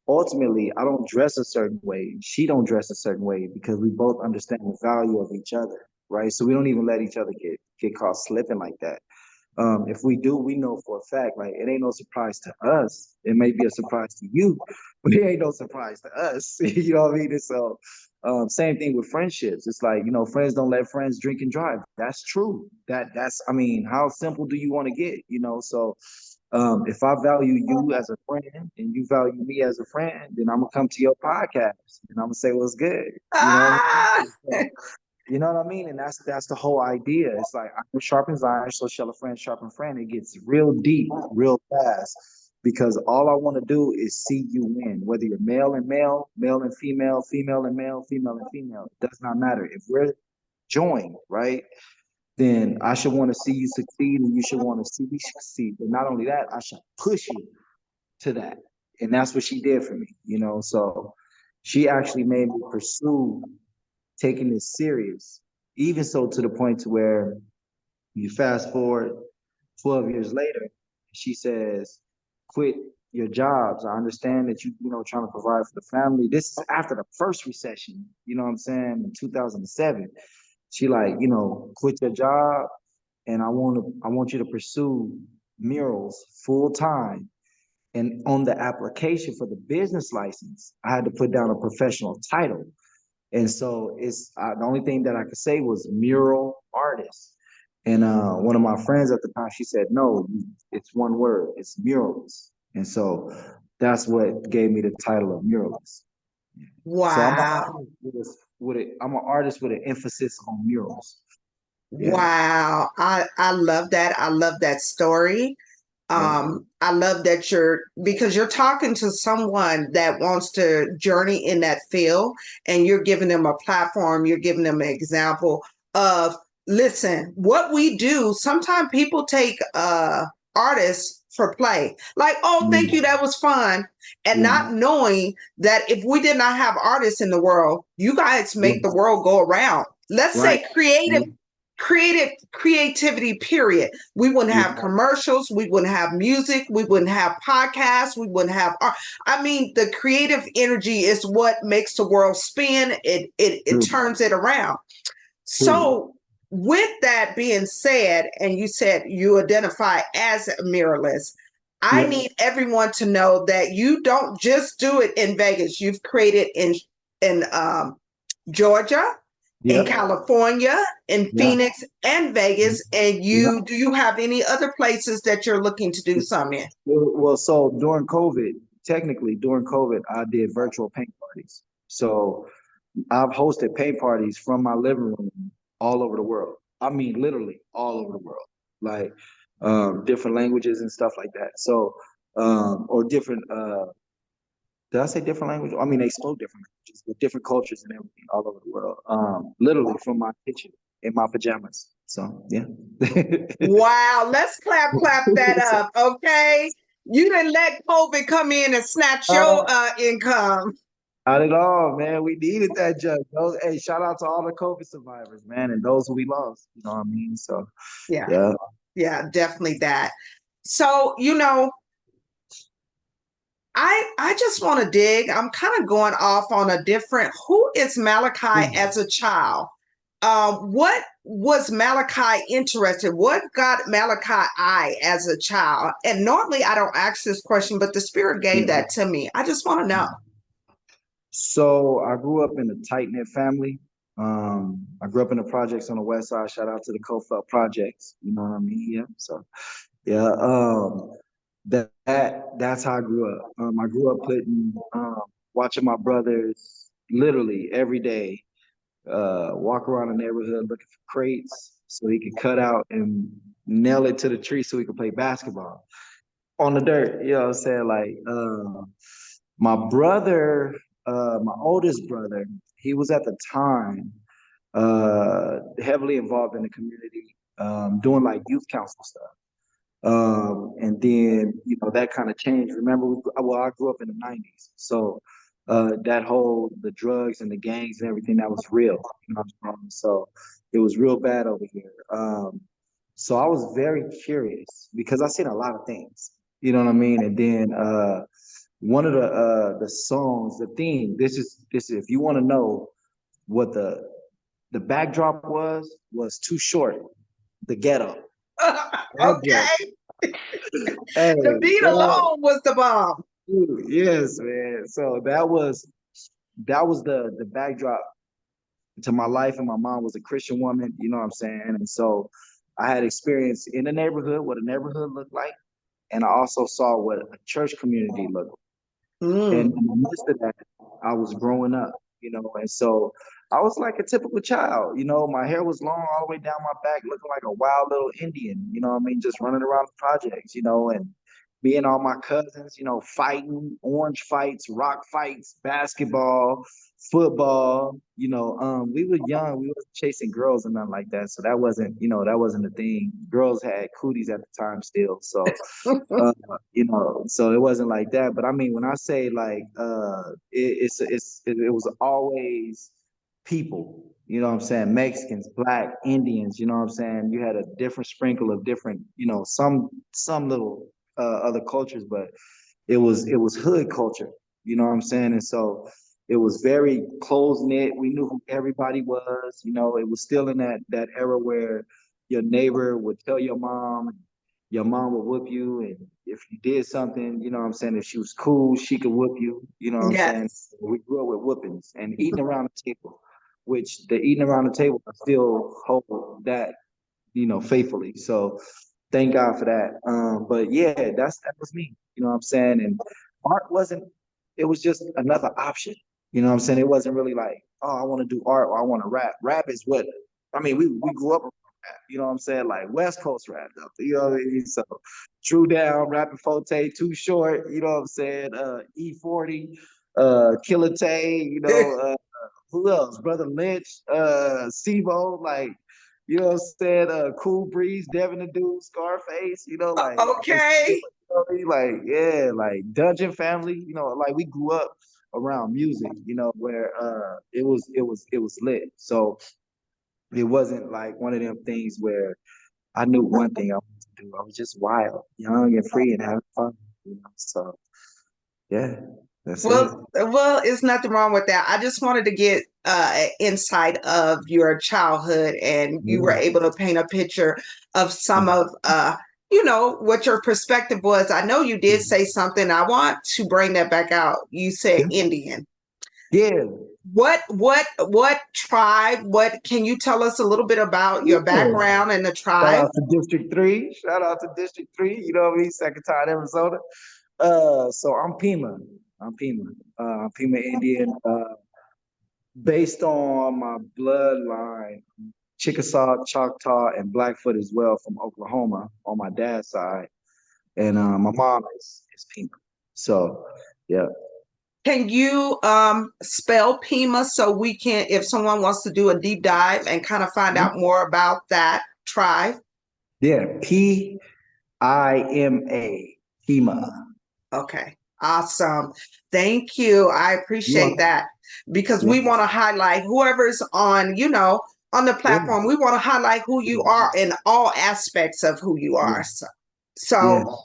ultimately, I don't dress a certain way. She don't dress a certain way because we both understand the value of each other, right? So we don't even let each other get caught slipping like that. If we do, we know for a fact, like it ain't no surprise to us. It may be a surprise to you, but it ain't no surprise to us. You know what I mean? And so, same thing with friendships. It's like, friends don't let friends drink and drive. That's true. I mean, how simple do you want to get? So if I value you as a friend and you value me as a friend, then I'm gonna come to your podcast and I'm gonna say what's good. You know what I Ah! mean? So, you know what I mean? And that's the whole idea. It's like iron sharpens iron, so shall a friend sharpen friend. It gets real deep, real fast. Because all I want to do is see you win, whether you're male and male, male and female, female and male, female and female. It does not matter. If we're joined, right, then I should want to see you succeed and you should want to see me succeed. But not only that, I should push you to that. And that's what she did for me. So she actually made me pursue taking this serious, even so to the point to where you fast forward 12 years later, she says, "Quit your jobs. I understand that trying to provide for the family." This is after the first recession, you know what I'm saying, in 2007. She like, "Quit your job and I want you to pursue murals full time." And on the application for the business license, I had to put down a professional title. And so the only thing that I could say was mural artist. And one of my friends at the time, she said, "No, it's one word. It's murals." And so that's what gave me the title of muralist. So Wow. I'm an artist with an emphasis on murals. Yeah. Wow. I love that. I love that story. Yeah. I love that because you're talking to someone that wants to journey in that field and you're giving them a platform, you're giving them an example of, listen, what we do, sometimes people take artists for play. Like, oh, thank you, that was fun. And not knowing that if we did not have artists in the world, you guys make the world go around. Let's say creativity, period. We wouldn't have commercials, we wouldn't have music, we wouldn't have podcasts, we wouldn't have art. I mean, the creative energy is what makes the world spin. It turns it around. So with that being said, and you said you identify as a muralist, I need everyone to know that you don't just do it in Vegas. You've created in Georgia, in California, in Phoenix, and Vegas. And do you have any other places that you're looking to do some in? Well, so during COVID, I did virtual paint parties. So I've hosted paint parties from my living room all over the world. I mean, literally all over the world, like different languages and stuff like that. So, or different, did I say different language? I mean, they spoke different languages, but different cultures and everything all over the world. Literally from my kitchen in my pajamas. So, yeah. Wow. Let's clap that up. Okay. You didn't let COVID come in and snatch your income. Not at all, man. We needed that judge. Hey, shout out to all the COVID survivors, man, and those who we lost. You know what I mean? So, yeah, definitely that. So, I just want to dig. I'm kind of going off on a different. Who is Malachi as a child? What was Malachi interested? What got Malachi as a child? And normally I don't ask this question, but the Spirit gave that to me. I just want to know. So I grew up in a tight-knit family. I grew up in the projects on the west side. Shout out to the Cofelt projects. You know what I mean? Yeah. So that's how I grew up. I grew up watching my brothers literally every day walk around the neighborhood looking for crates so he could cut out and nail it to the tree so he could play basketball on the dirt. You know what I'm saying? Like my brother, my oldest brother, he was at the time heavily involved in the community, doing like youth council stuff. And then, that kind of changed. Remember, I grew up in the 90s. So the drugs and the gangs and everything, that was real. So it was real bad over here. So I was very curious because I seen a lot of things, you know what I mean? And then one of the songs, the theme, this is if you want to know what the backdrop was Too Short, the ghetto. Okay. Hey, the beat alone was the bomb. Yes, man. So that was the backdrop to my life, and my mom was a Christian woman, you know what I'm saying? And so I had experience in the neighborhood, what a neighborhood looked like, and I also saw what a church community looked like. And in the midst of that, I was growing up, and so I was like a typical child, my hair was long all the way down my back, looking like a wild little Indian, you know what I mean, just running around the projects, and me and all my cousins, fighting, orange fights, rock fights, basketball, football, we were young, we wasn't chasing girls and nothing like that. So that wasn't a thing. Girls had cooties at the time still. So, so it wasn't like that. But I mean, when I say like, it was always people, you know what I'm saying? Mexicans, Black, Indians, you know what I'm saying? You had a different sprinkle of different, some little other cultures, but it was hood culture, you know what I'm saying? And so it was very close knit. We knew who everybody was, it was still in that era where your neighbor would tell your mom would whoop you, and if you did something, you know what I'm saying, if she was cool, she could whoop you, you know what I'm saying? We grew up with whoopings and eating around the table, which the eating around the table, I still hold that, faithfully. So thank God for that. But yeah, that was me. You know what I'm saying? And art it was just another option. You know what I'm saying? It wasn't really like, oh, I want to do art or I want to rap. Rap is what, I mean, we grew up around rap, you know what I'm saying? Like West Coast rap, you know what I mean? So Drew Down, Rapping Forte, Too Short, you know what I'm saying? E40, Killer Tay, who else? Brother Lynch, Sibo, like, You know what I'm saying? Cool Breeze, Devin the Dude, Scarface, like Ice Cube, Okay. like yeah, like Dungeon Family, like we grew up around music, where it was lit. So it wasn't like one of them things where I knew one thing I wanted to do. I was just wild, young and free and having fun, So yeah, that's it. Well, it's nothing wrong with that. I just wanted to get insight of your childhood, and you were Yeah. able to paint a picture of some Mhm. of what your perspective was. I know you did Mhm. say something. I want to bring that back out. You said Yeah. Indian. Yeah. What tribe? What can you tell us a little bit about your Yeah. background and the Shout tribe? out to District 3. Shout out to District 3. You know what I mean? Second time Arizona. So I'm Pima. I'm Pima. I'm Pima Indian. Based on my bloodline, Chickasaw, Choctaw, and Blackfoot as well from Oklahoma on my dad's side. And my mom is Pima. So yeah. Can you spell Pima so we can, if someone wants to do a deep dive and kind of find out more about that tribe? Yeah. Pima. Pima. Okay, awesome. Thank you. I You appreciate are. that because Yeah. we want to highlight whoever's on the Yeah. platform. We want to highlight who you are in all aspects of who you Yeah. are. Yeah. So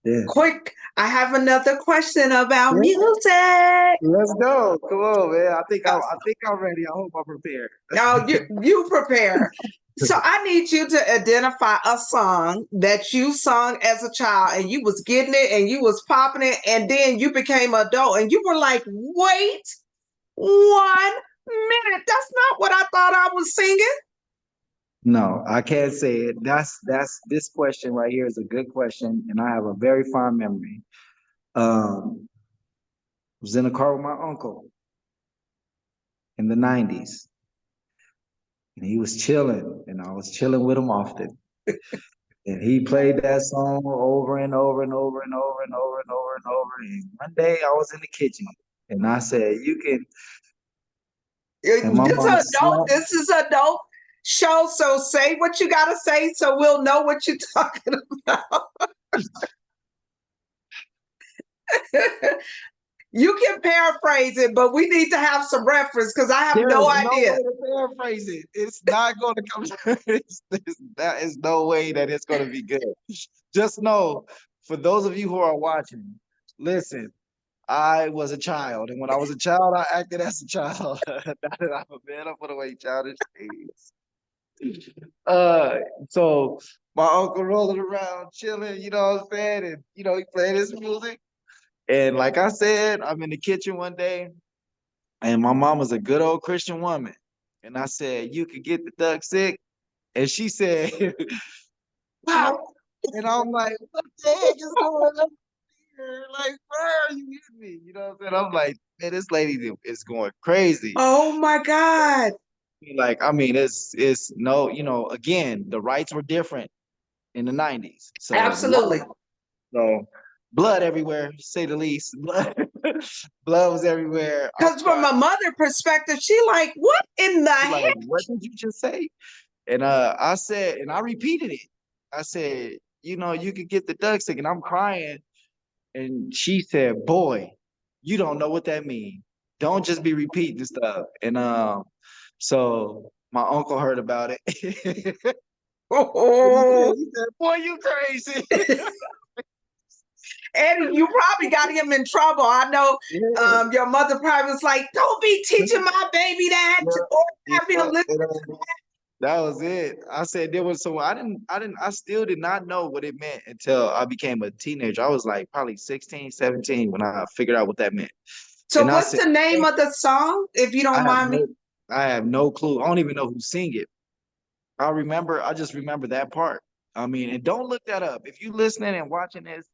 Yeah. quick, I have another question about Yeah. music. Let's go. Come on, man. I think I'm ready. I hope I'm prepared. No, you prepare. So I need you to identify a song that you sung as a child and you was getting it and you was popping it and then you became an adult and you were like, wait 1 minute. That's not what I thought I was singing. No, I can't say it. That's this question right here is a good question, and I have a very fond memory. I was in a car with my uncle in the 90s, and he was chilling, and I was chilling with him often. And he played that song over and over and over and over and over and over and over. And one day I was in the kitchen and I said, "You can," and my This mom is adult. slapped. This is adult show. So say what you gotta say so we'll know what you're talking about. You can paraphrase it, but we need to have some reference because I have no There's no idea. way to paraphrase it. It's not going to come. That is no way that it's going to be good. Just know, for those of you who are watching, listen. I was a child, and when I was a child, I acted as a child. Now that I'm a man, I put away childish things. Uh, so my uncle rolling around, chilling, you know what I'm saying, and he playing his music. And like I said, I'm in the kitchen one day, and my mom was a good old Christian woman. And I said, "You could get the duck sick," and she said, "Wow." And I'm like, "What the heck is going on here? Like, where are you hitting me?" You know what I'm saying? I'm like, "Man, this lady is going crazy." Oh my God. Like, I mean, it's no, again, the rights were different in the 90s. So Absolutely. blood everywhere, to say the least. Blood was everywhere. I'm Because from crying. a mother perspective, she like, what in the She's like, heck? "What did you just say?" And I said, and I repeated it. I said, "You could get the duck sick," and I'm crying. And she said, "Boy, you don't know what that means. Don't just be repeating stuff." And so my uncle heard about it. And Oh. he said, "Boy, you crazy." And you probably got him in trouble. I know Yeah. your mother probably was like, don't be teaching my baby that Yeah. or have him Yeah. listen. That was it. I said there was so I still did not know what it meant until I became a teenager. I was like probably 16, 17 when I figured out what that meant. So And I what's said, the name of the song, if you I don't have mind me? no I have no clue. I don't even know who sing it. I just remember that part. I mean, and don't look that up. If you listening and watching this,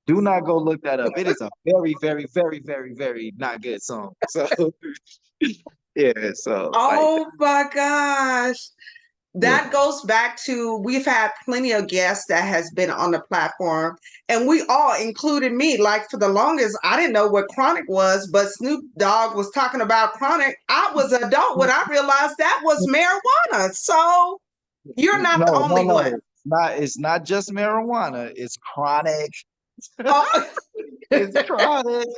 do not go look that up. It is a very, very, very, very, very not good song. So yeah, so like Oh my gosh. yeah. That goes back to we've had plenty of guests that has been on the platform, and we all, including me, like for the longest, I didn't know what chronic was, but Snoop Dogg was talking about chronic. I was an adult when I realized that was marijuana. So You're not the No, no, only no. one. It's not just marijuana. It's chronic. Oh, It's chronic.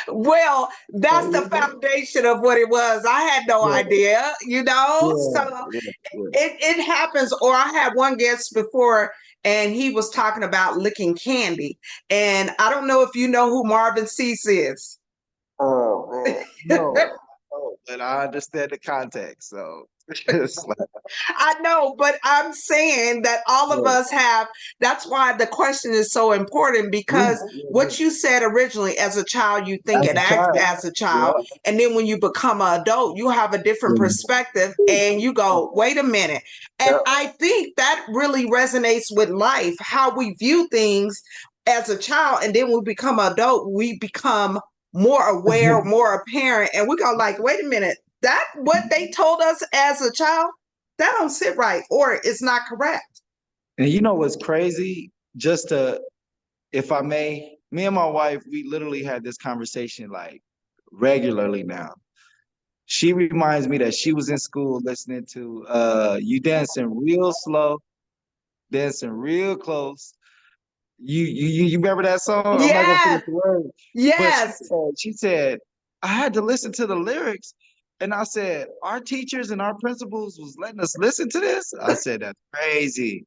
well, that's the Yeah, foundation of what it was. I had no yeah, idea, you know? yeah, So yeah. it happens. Or I had one guest before and he was talking about licking candy. And I don't know if you know who Marvin Cease is. Oh man, no. Oh, but I understand the context, so it's like, I know, but I'm saying that all of yeah, us have, that's why the question is so important yeah, because yeah, yeah. what you said originally as a child, you think As and a act child, as a child. yeah, And then when you become an adult, you have a different yeah, perspective and you go, wait a minute. And yeah. I think that really resonates with life, how we view things as a child. And then when we become an adult, we become more aware, more apparent. And we go like, wait a minute, that what they told us as a child? That don't sit right or it's not correct. And you know what's crazy? Just to, if I may, me and my wife, we literally had this conversation like regularly now. She reminds me that she was in school listening to you dancing real slow, dancing real close. You remember that song? I'm not gonna Yes, forget the words. But yes. she said, I had to listen to the lyrics. And I said, our teachers and our principals was letting us listen to this. I said, that's crazy.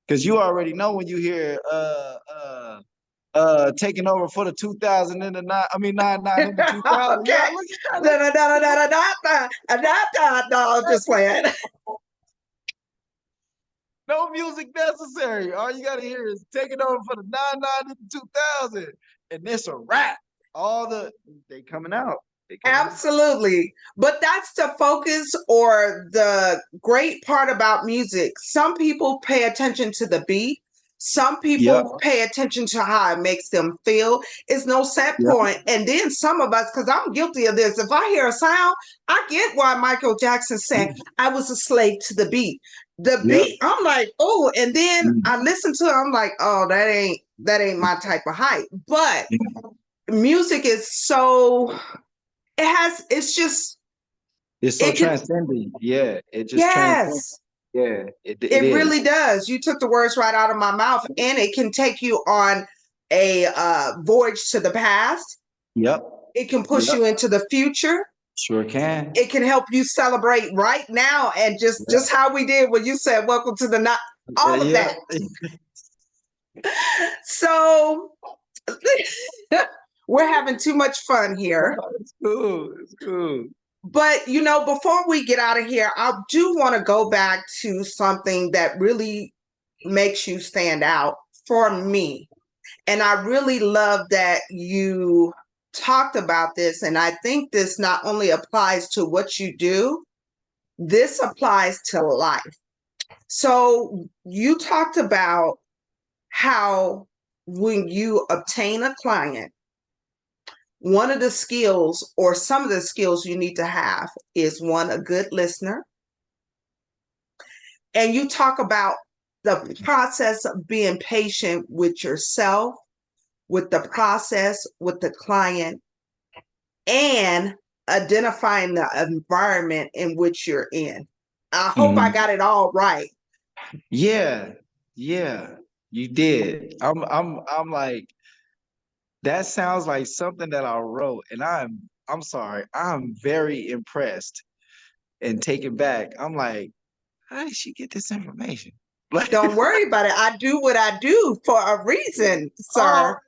Because you already know when you hear taking over for the 2000 in the nine, I mean 99 in the 2000. Yeah, Okay. look at Da, that. da, da, da, da, da, da, da, da, da, just playing. No music necessary. All you gotta hear is taking over for the 99 in the 2000. And it's a rap. All the they coming out. They coming out. Absolutely. But that's the focus or the great part about music. Some people pay attention to the beat. Some Yep. people pay attention to how it makes them feel. It's no set Yep. point. And then some of us, because I'm guilty of this, if I hear a sound, I get why Michael Jackson said, I was a slave to the beat. The Yep. beat, I'm like, oh, and then Mm. I listen to it, I'm like, oh, that ain't my type of hype. But music is so it's just It's so it can transcending. Yeah. It just transcends. yes, Yeah. It it is. really does. You took the words right out of my mouth, and it can take you on a voyage to the past. Yep. It can push Yep. you into the future. Sure can. It can help you celebrate right now, and just how we did when you said welcome to the night, all of Yeah. that. So we're having too much fun here. It's cool. It's cool. But before we get out of here, I do want to go back to something that really makes you stand out for me. And I really love that you talked about this. And I think this not only applies to what you do, this applies to life. So you talked about how when you obtain a client, one of the skills or some of the skills you need to have is one, a good listener. And you talk about the process of being patient with yourself, with the process, with the client, and identifying the environment in which you're in. I hope I Mhm. got it all right. Yeah. Yeah. You did. I'm like, that sounds like something that I wrote, and I'm sorry, I'm very impressed and taken back. I'm like, how did she get this information? Like, Don't worry about it. I do what I do for a reason, oh, sir.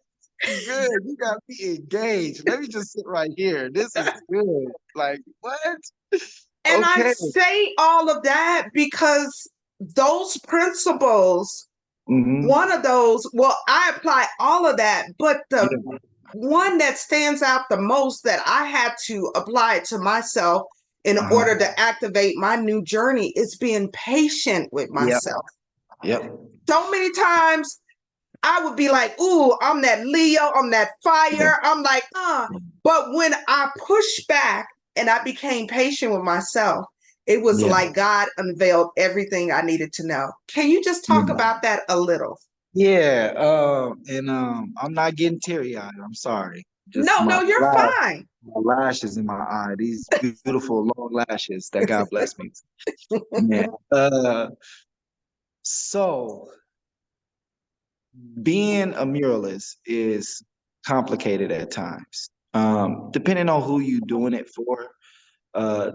this is good. You got me engaged. Let me just sit right here. This is good. Like, what? And I Okay. say all of that because those principles, Mm-hmm. one of those, well, I apply all of that, but the Yeah. one that stands out the most that I had to apply it to myself in Uh-huh. order to activate my new journey is being patient with Yep. myself. Yep. So many times I would be like, ooh, I'm that Leo, I'm that Yeah. fire. I'm like, But when I pushed back and I became patient with myself, it was Yeah. like God unveiled everything I needed to know. Can you just talk Yeah. about that a little? Yeah. And I'm not getting teary eyed. I'm sorry. just No, no, you're fine. my lashes in my eye. These beautiful long lashes that God bless me. Man. So being a muralist is complicated at times. Depending on who you're doing it for,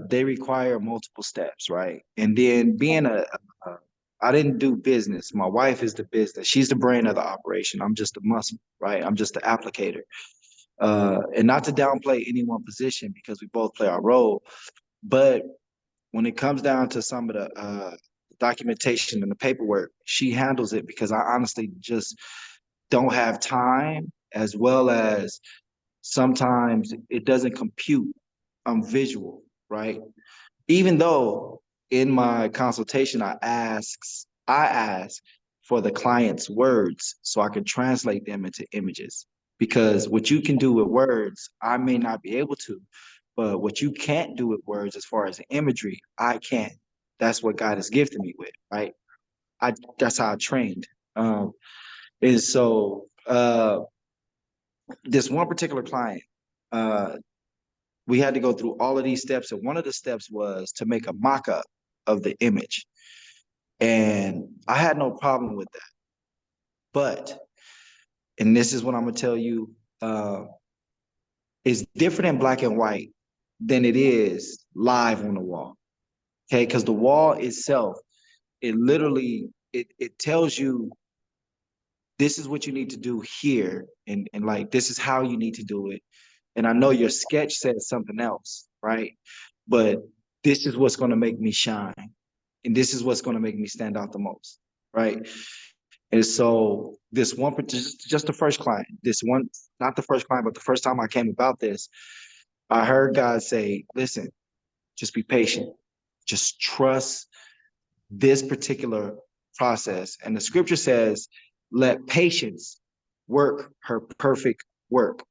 they require multiple steps, right? And then I didn't do business. My wife is the business. She's the brain of the operation. I'm just the muscle, right? I'm just the applicator. And not to downplay any one position because we both play our role, but when it comes down to some of the documentation and the paperwork, she handles it because I honestly just don't have time, as well as sometimes it doesn't compute. I'm visual, right? Even though in my consultation I ask for the client's words so I can translate them into images. Because what you can do with words, I may not be able to, but what you can't do with words as far as the imagery, I can. That's what God has gifted me with, right? That's how I trained. And so this one particular client, uh, we had to go through all of these steps, and one of the steps was to make a mock-up of the image. And I had no problem with that. But, and this is what I'm gonna tell you, it's different in black and white than it is live on the wall. Okay, because the wall itself, it literally it tells you this is what you need to do here, and like this is how you need to do it. And I know your sketch says something else, right? But this is what's gonna make me shine. And this is what's gonna make me stand out the most, right? And so this one, just the first client, this one, not the first client, but the first time I came about this, I heard God say, listen, just be patient. Just trust this particular process. And the scripture says, let patience work her perfect work.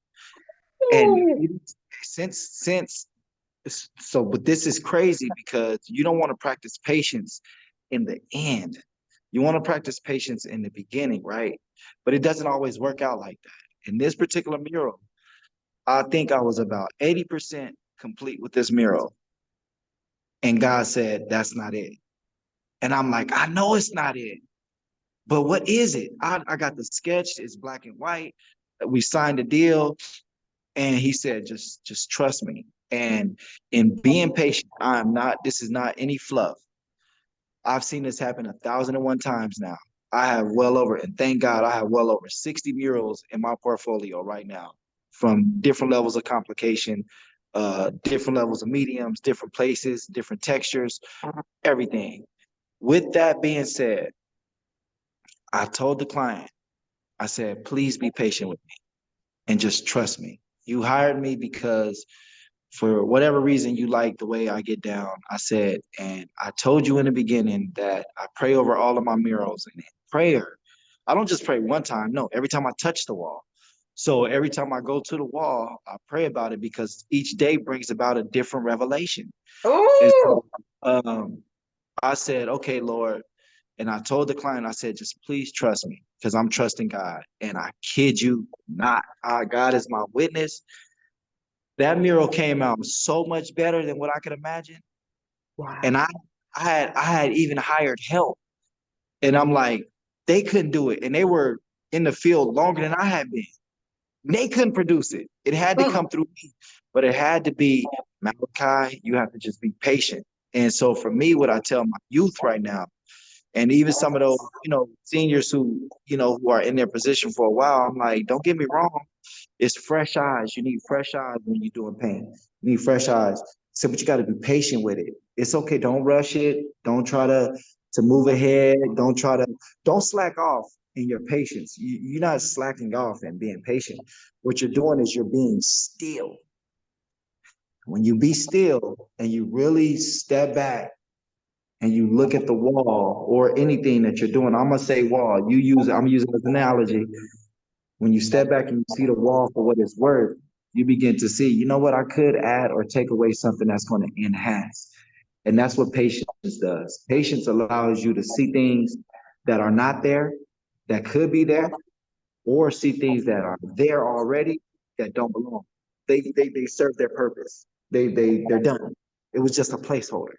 And since so, but this is crazy because you don't want to practice patience in the end. You want to practice patience in the beginning, right? But it doesn't always work out like that. In this particular mural, I think I was about 80% complete with this mural. And God said, that's not it. And I'm like, I know it's not it. But what is it? I got the sketch, it's black and white. We signed a deal. And he said, just trust me. And in being patient, this is not any fluff. I've seen this happen 1,001 times now. I have well over, and thank God, I have well over 60 murals in my portfolio right now from different levels of complication, different levels of mediums, different places, different textures, everything. With that being said, I told the client, I said, please be patient with me and just trust me. You hired me because for whatever reason you like the way I get down. I said, and I told you in the beginning that I pray over all of my murals, and in prayer, I don't just pray one time. No, every time I touch the wall. So every time I go to the wall, I pray about it because each day brings about a different revelation. And Oh, so I said, okay, Lord. And I told the client, I said, just please trust me because I'm trusting God. And I kid you not, God is my witness. That mural came out so much better than what I could imagine. wow. And I had even hired help. And I'm like, they couldn't do it. And they were in the field longer than I had been. They couldn't produce it. It had to Mm. come through me. But it had to be, Malachi, you have to just be patient. And so for me, what I tell my youth right now, and even some of those, seniors who are in their position for a while, I'm like, don't get me wrong. It's fresh eyes. You need fresh eyes when you're doing paint. You need fresh eyes. So, but you got to be patient with it. It's okay. Don't rush it. Don't try to move ahead. Don't slack off in your patience. You're not slacking off and being patient. What you're doing is you're being still. When you be still and you really step back and you look at the wall or anything that you're doing, I'm gonna say wall. I'm using this analogy. When you step back and you see the wall for what it's worth, you begin to see, you know what, I could add or take away something that's going to enhance. And that's what patience does. Patience allows you to see things that are not there, that could be there, or see things that are there already, that don't belong. They serve their purpose. They're done. It was just a placeholder.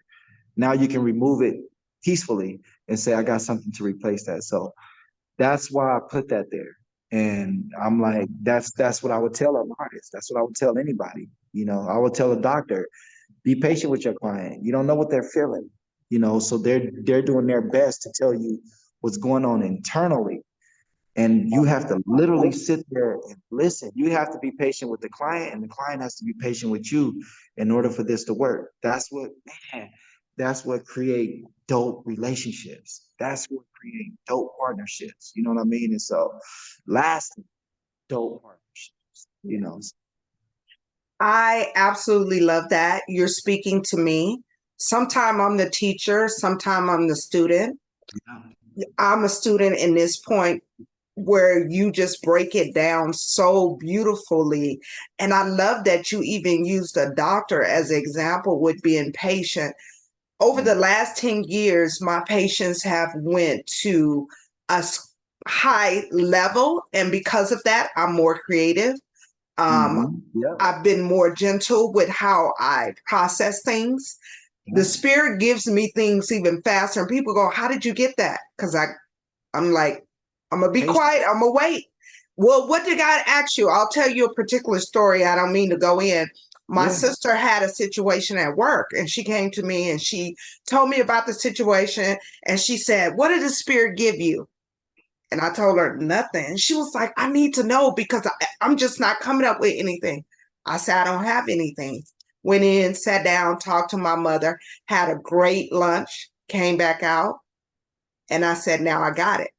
Now you can remove it peacefully and say, I got something to replace that. So that's why I put that there. And I'm like, that's what I would tell an artist. That's what I would tell anybody. I would tell a doctor, be patient with your client. You don't know what they're feeling, so they're doing their best to tell you what's going on internally. And you have to literally sit there and listen. You have to be patient with the client, and the client has to be patient with you in order for this to work. That's what create dope relationships. That's what create dope partnerships. You know what I mean? And so lasting dope partnerships. I absolutely love that. You're speaking to me. Sometime I'm the teacher, sometime I'm the student. Yeah. I'm a student in this point where you just break it down so beautifully. And I love that you even used a doctor as an example with being patient. Over the last 10 years, my patients have went to a high level. And because of that, I'm more creative. Yeah. I've been more gentle with how I process things. The spirit gives me things even faster. And people go, how did you get that? Because I'm like, I'm going to be quiet. I'm going to wait. Well, what did God ask you? I'll tell you a particular story. I don't mean to go in. My sister had a situation at work, and she came to me and she told me about the situation. And she said, what did the spirit give you? And I told her nothing. And she was like, I need to know because I'm just not coming up with anything. I said, I don't have anything. Went in, sat down, talked to my mother, had a great lunch, came back out. And I said, now I got it.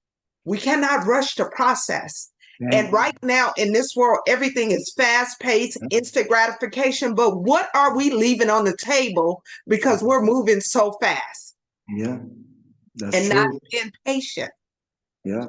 We cannot rush the process. And right now in this world, everything is fast paced, instant gratification. But what are we leaving on the table because we're moving so fast? Yeah, that's and true. not being patient. Yeah.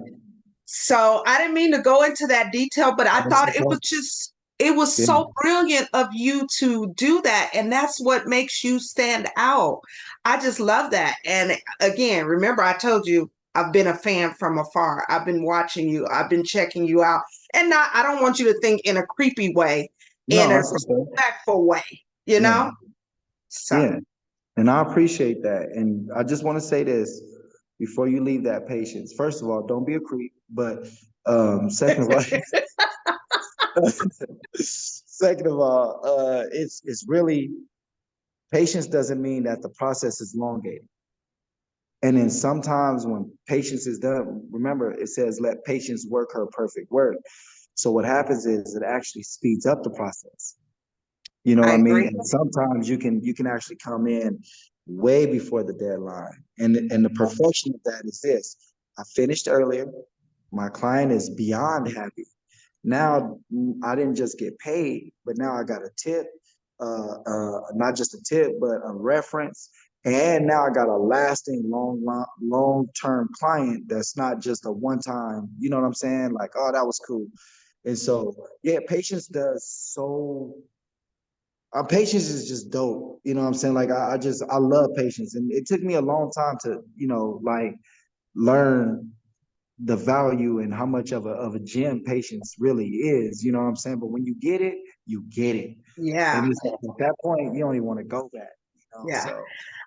So I didn't mean to go into that detail, but I thought it was so brilliant of you to do that. And that's what makes you stand out. I just love that. And again, remember, I told you I've been a fan from afar. I've been watching you. I've been checking you out. And I don't want you to think in a creepy way, in a respectful way, you know? So. Yeah. And I appreciate that. And I just want to say this before you leave that patience. First of all, don't be a creep. But second of all, it's really patience doesn't mean that the process is elongated. And then sometimes when patience is done, remember it says let patience work her perfect work. So what happens is it actually speeds up the process. You know what I mean? And sometimes you can actually come in way before the deadline. And the perfection of that is this. I finished earlier. My client is beyond happy. Now I didn't just get paid, but now I got a tip, not just a tip, but a reference. And now I got a lasting, long-term client that's not just a one-time, you know what I'm saying? Like, oh, that was cool. And so, yeah, patience is just dope. You know what I'm saying? Like I love patience. And it took me a long time to, like learn the value and how much of a gem patience really is. You know what I'm saying? But when you get it, you get it. Yeah. And it's like, at that point, you don't even want to go back. Yeah. So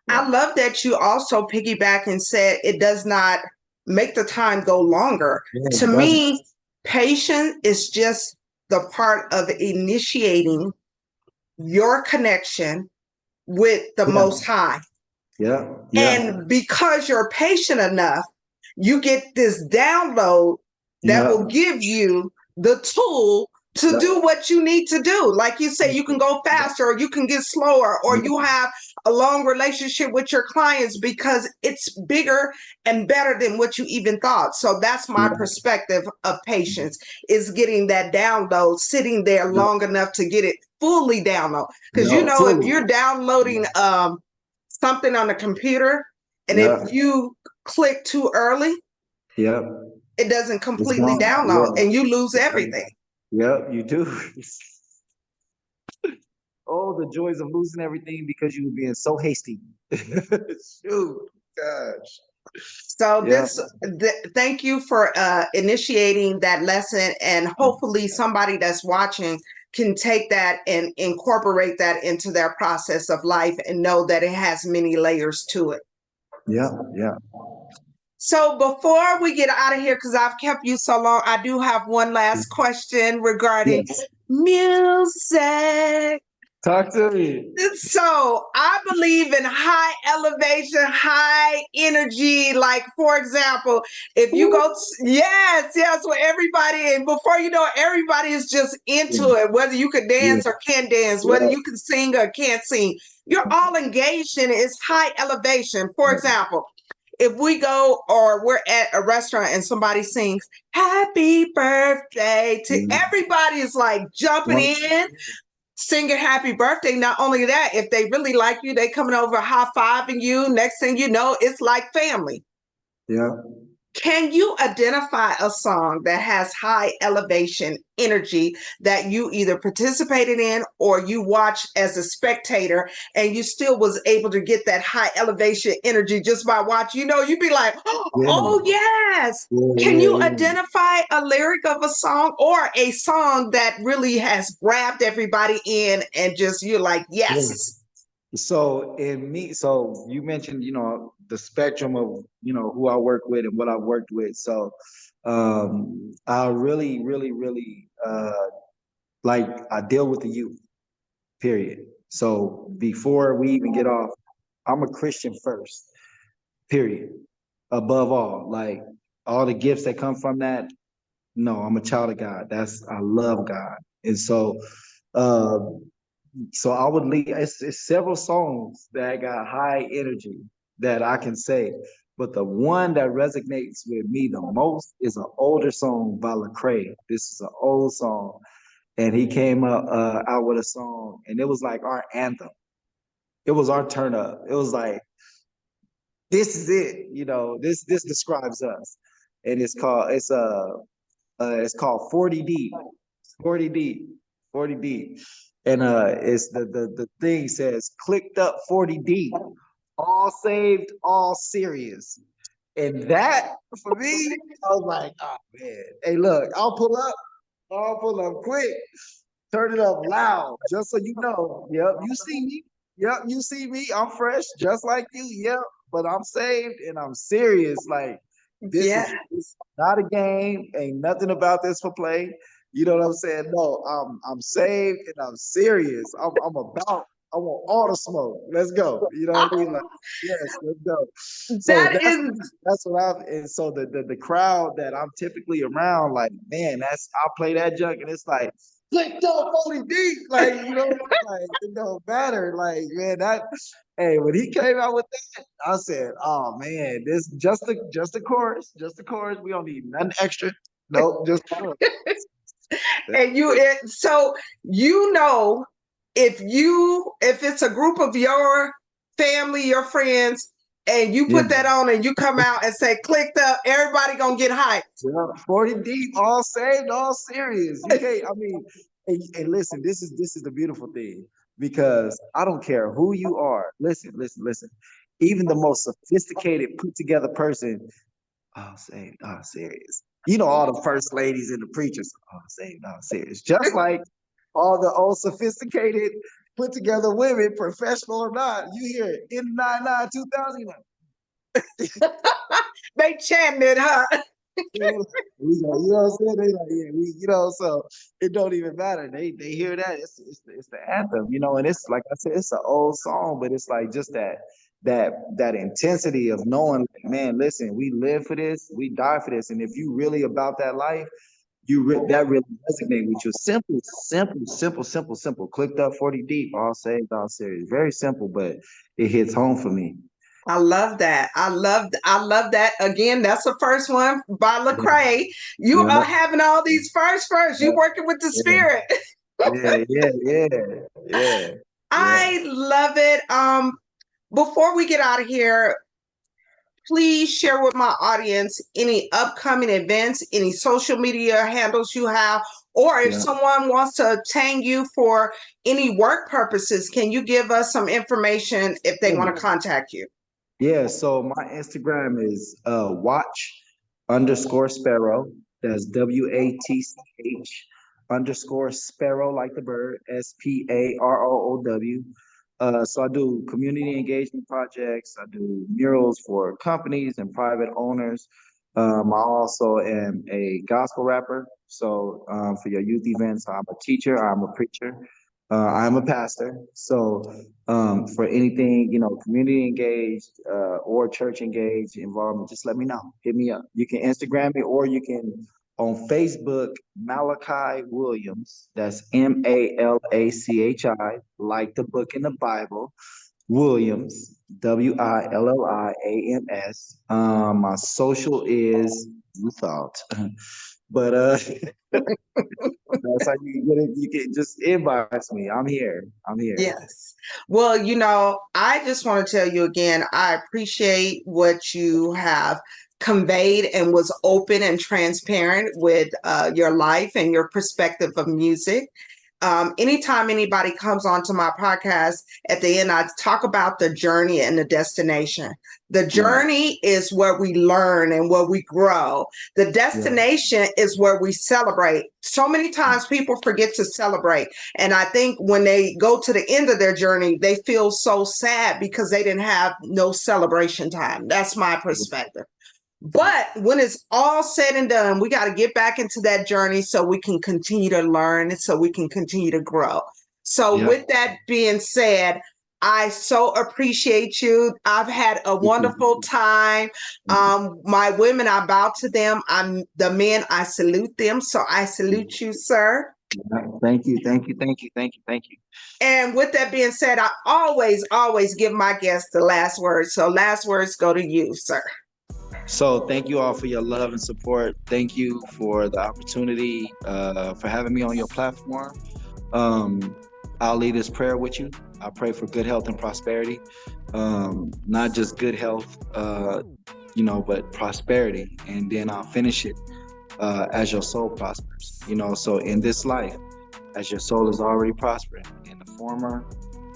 I love that you also piggyback and said it does not make the time go longer. To me, patience is just the part of initiating your connection with the Most High. Yeah. And because you're patient enough, you get this download that will give you the tool to do what you need to do. Like you say, you can go faster or you can get slower or you have a long relationship with your clients because it's bigger and better than what you even thought. So that's my perspective of patience, is getting that download, sitting there long enough to get it fully download. Because if you're downloading something on the computer and if you click too early, it doesn't completely download and you lose everything. Yep, you do. Oh, the joys of losing everything because you were being so hasty. Shoot, gosh. So Yeah. thank you for initiating that lesson, and hopefully somebody that's watching can take that and incorporate that into their process of life and know that it has many layers to it. Yeah. Yeah. So before we get out of here, because I've kept you so long, I do have one last question regarding Yes. music. Talk to me. So I believe in high elevation, high energy. Like, for example, if you go, yes, where everybody, and before you know it, everybody is just into it, whether you can Yeah. dance or can't dance, whether you can sing or can't sing. You're all engaged in it. It's high elevation. For example, if we go or we're at a restaurant and somebody sings happy birthday to everybody is like jumping in, singing happy birthday. Not only that, if they really like you, they coming over high-fiving you. Next thing you know, it's like family. Yeah. Can you identify a song that has high elevation energy that you either participated in or you watched as a spectator and you still was able to get that high elevation energy just by watching? You know, you'd be like, oh yes. Can you identify a lyric of a song or a song that really has grabbed everybody in and just you're like, yes. So so you mentioned, the spectrum of, who I work with and what I worked with. So I really, really, really like I deal with the youth, period. So before we even get off, I'm a Christian first, period. Above all, like all the gifts that come from that, no, I'm a child of God. I love God. And uh so I would leave. It's several songs that got high energy that I can say, but the one that resonates with me the most is an older song by Lecrae. This is an old song, and he came out with a song, and it was like our anthem. It was our turn up. It was like this is it. This describes us, and it's called 40 Deep. 40 Deep. 40 Deep. And it's the thing says clicked up 40 deep, all saved, all serious. And that for me, I was like, oh man. Hey, look, I'll pull up quick, turn it up loud, just so you know. Yep, you see me. Yep, you see me. I'm fresh, just like you. Yep, but I'm saved and I'm serious. Like Yeah. this not a game. Ain't nothing about this for play. You know what I'm saying? No, I'm saved and I'm serious. I'm about. I want all the smoke. Let's go. You know what I mean? Like, yes, let's go. So That is that's what I've. And so the crowd that I'm typically around, like man, I'll play that junk, and it's like clicked up 40 deep, like like it don't matter. Like man, hey, when he came out with that, I said, oh man, this just the chorus, just the chorus. We don't need nothing extra. Nope, just and so if it's a group of your family, your friends, and you yeah. put that on and you come out and say clicked up, everybody gonna get hyped. Yeah, 40 deep, all saved, all serious. You can't, I mean, and listen, this is the beautiful thing because I don't care who you are. Listen, listen, listen. Even the most sophisticated, put together person, all saved, all serious. All the first ladies and the preachers, all saved, all serious. Just like all the old sophisticated, put together women, professional or not, you hear it in 99, 2000. They chanting it, huh? You know what I'm saying? They like, yeah, so it don't even matter. They hear that. It's the anthem, and it's like I said, it's an old song, but it's like just that intensity of knowing, like, man, listen, we live for this, we die for this. And if you really about that life, that really resonate with you. Simple, simple, simple, simple, simple. Clicked up 40 deep, all saved, all serious. Very simple, but it hits home for me. I love that. I love that. Again, that's the first one by Lecrae. You Yeah, are having all these first. You working with the yeah, spirit. yeah. I love it. Before we get out of here, please share with my audience any upcoming events, any social media handles you have, or if Yeah. someone wants to obtain you for any work purposes, can you give us some information if they want to contact you? Yeah, so my Instagram is watch_sparrow. That's WATCH_sparrow, like the bird, SPAROOW. So I do community engagement projects. I do murals for companies and private owners. I also am a gospel rapper. So for your youth events, I'm a teacher, I'm a preacher, I'm a pastor. So for anything, community engaged or church engaged involvement, just let me know. Hit me up. You can Instagram me, or you can on Facebook, Malachi Williams. That's MALACHI, like the book in the Bible. Williams, WILLIAMS. My social is you thought, but that's how you get it. You can just inbox me. I'm here. I'm here. Yes. Well, I just want to tell you again, I appreciate what you have conveyed and was open and transparent with your life and your perspective of music. Anytime anybody comes onto my podcast, at the end, I talk about the journey and the destination. The Right. journey is where we learn and where we grow. The Yeah. destination is where we celebrate. So many times people forget to celebrate. And I think when they go to the end of their journey, they feel so sad because they didn't have no celebration time. That's my perspective. But when it's all said and done, we got to get back into that journey so we can continue to learn, so we can continue to grow. So Yeah. with that being said, I so appreciate you. I've had a wonderful time. My women, I bow to them. I'm the men, I salute them. So I salute you, sir. Thank you. Thank you. Thank you. Thank you. Thank you. And with that being said, I always give my guests the last words. So last words go to you, sir. So thank you all for your love and support. Thank you for the opportunity, for having me on your platform. I'll lead this prayer with you. I pray for good health and prosperity. Not just good health, but prosperity. And then I'll finish it as your soul prospers. So in this life, as your soul is already prospering in the former,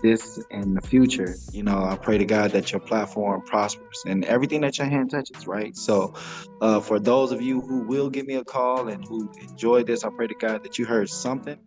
this and the future, I pray to God that your platform prospers and everything that your hand touches, right? So for those of you who will give me a call and who enjoyed this, I pray to God that you heard something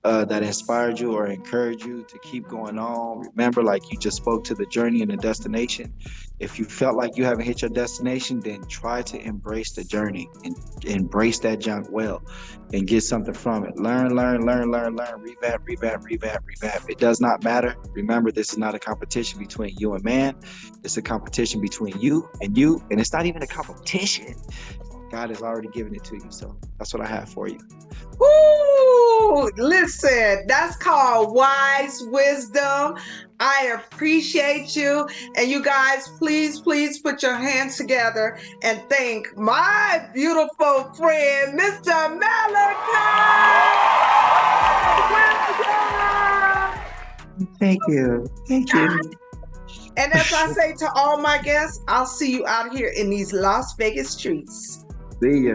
that inspired you or encouraged you to keep going on. Remember, like you just spoke to the journey and the destination. If you felt like you haven't hit your destination, then try to embrace the journey and embrace that junk well and get something from it. Learn, revamp. It does not matter. Remember, this is not a competition between you and man. It's a competition between you, and it's not even a competition. God has already given it to you. So that's what I have for you. Woo! Listen, that's called wise wisdom. I appreciate you. And you guys, please put your hands together and thank my beautiful friend, Mr. Malachi. Thank you. Thank you. And as I say to all my guests, I'll see you out here in these Las Vegas streets. See ya.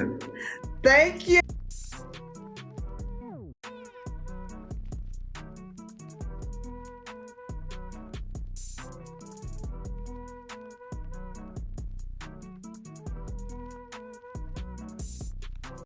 Thank you.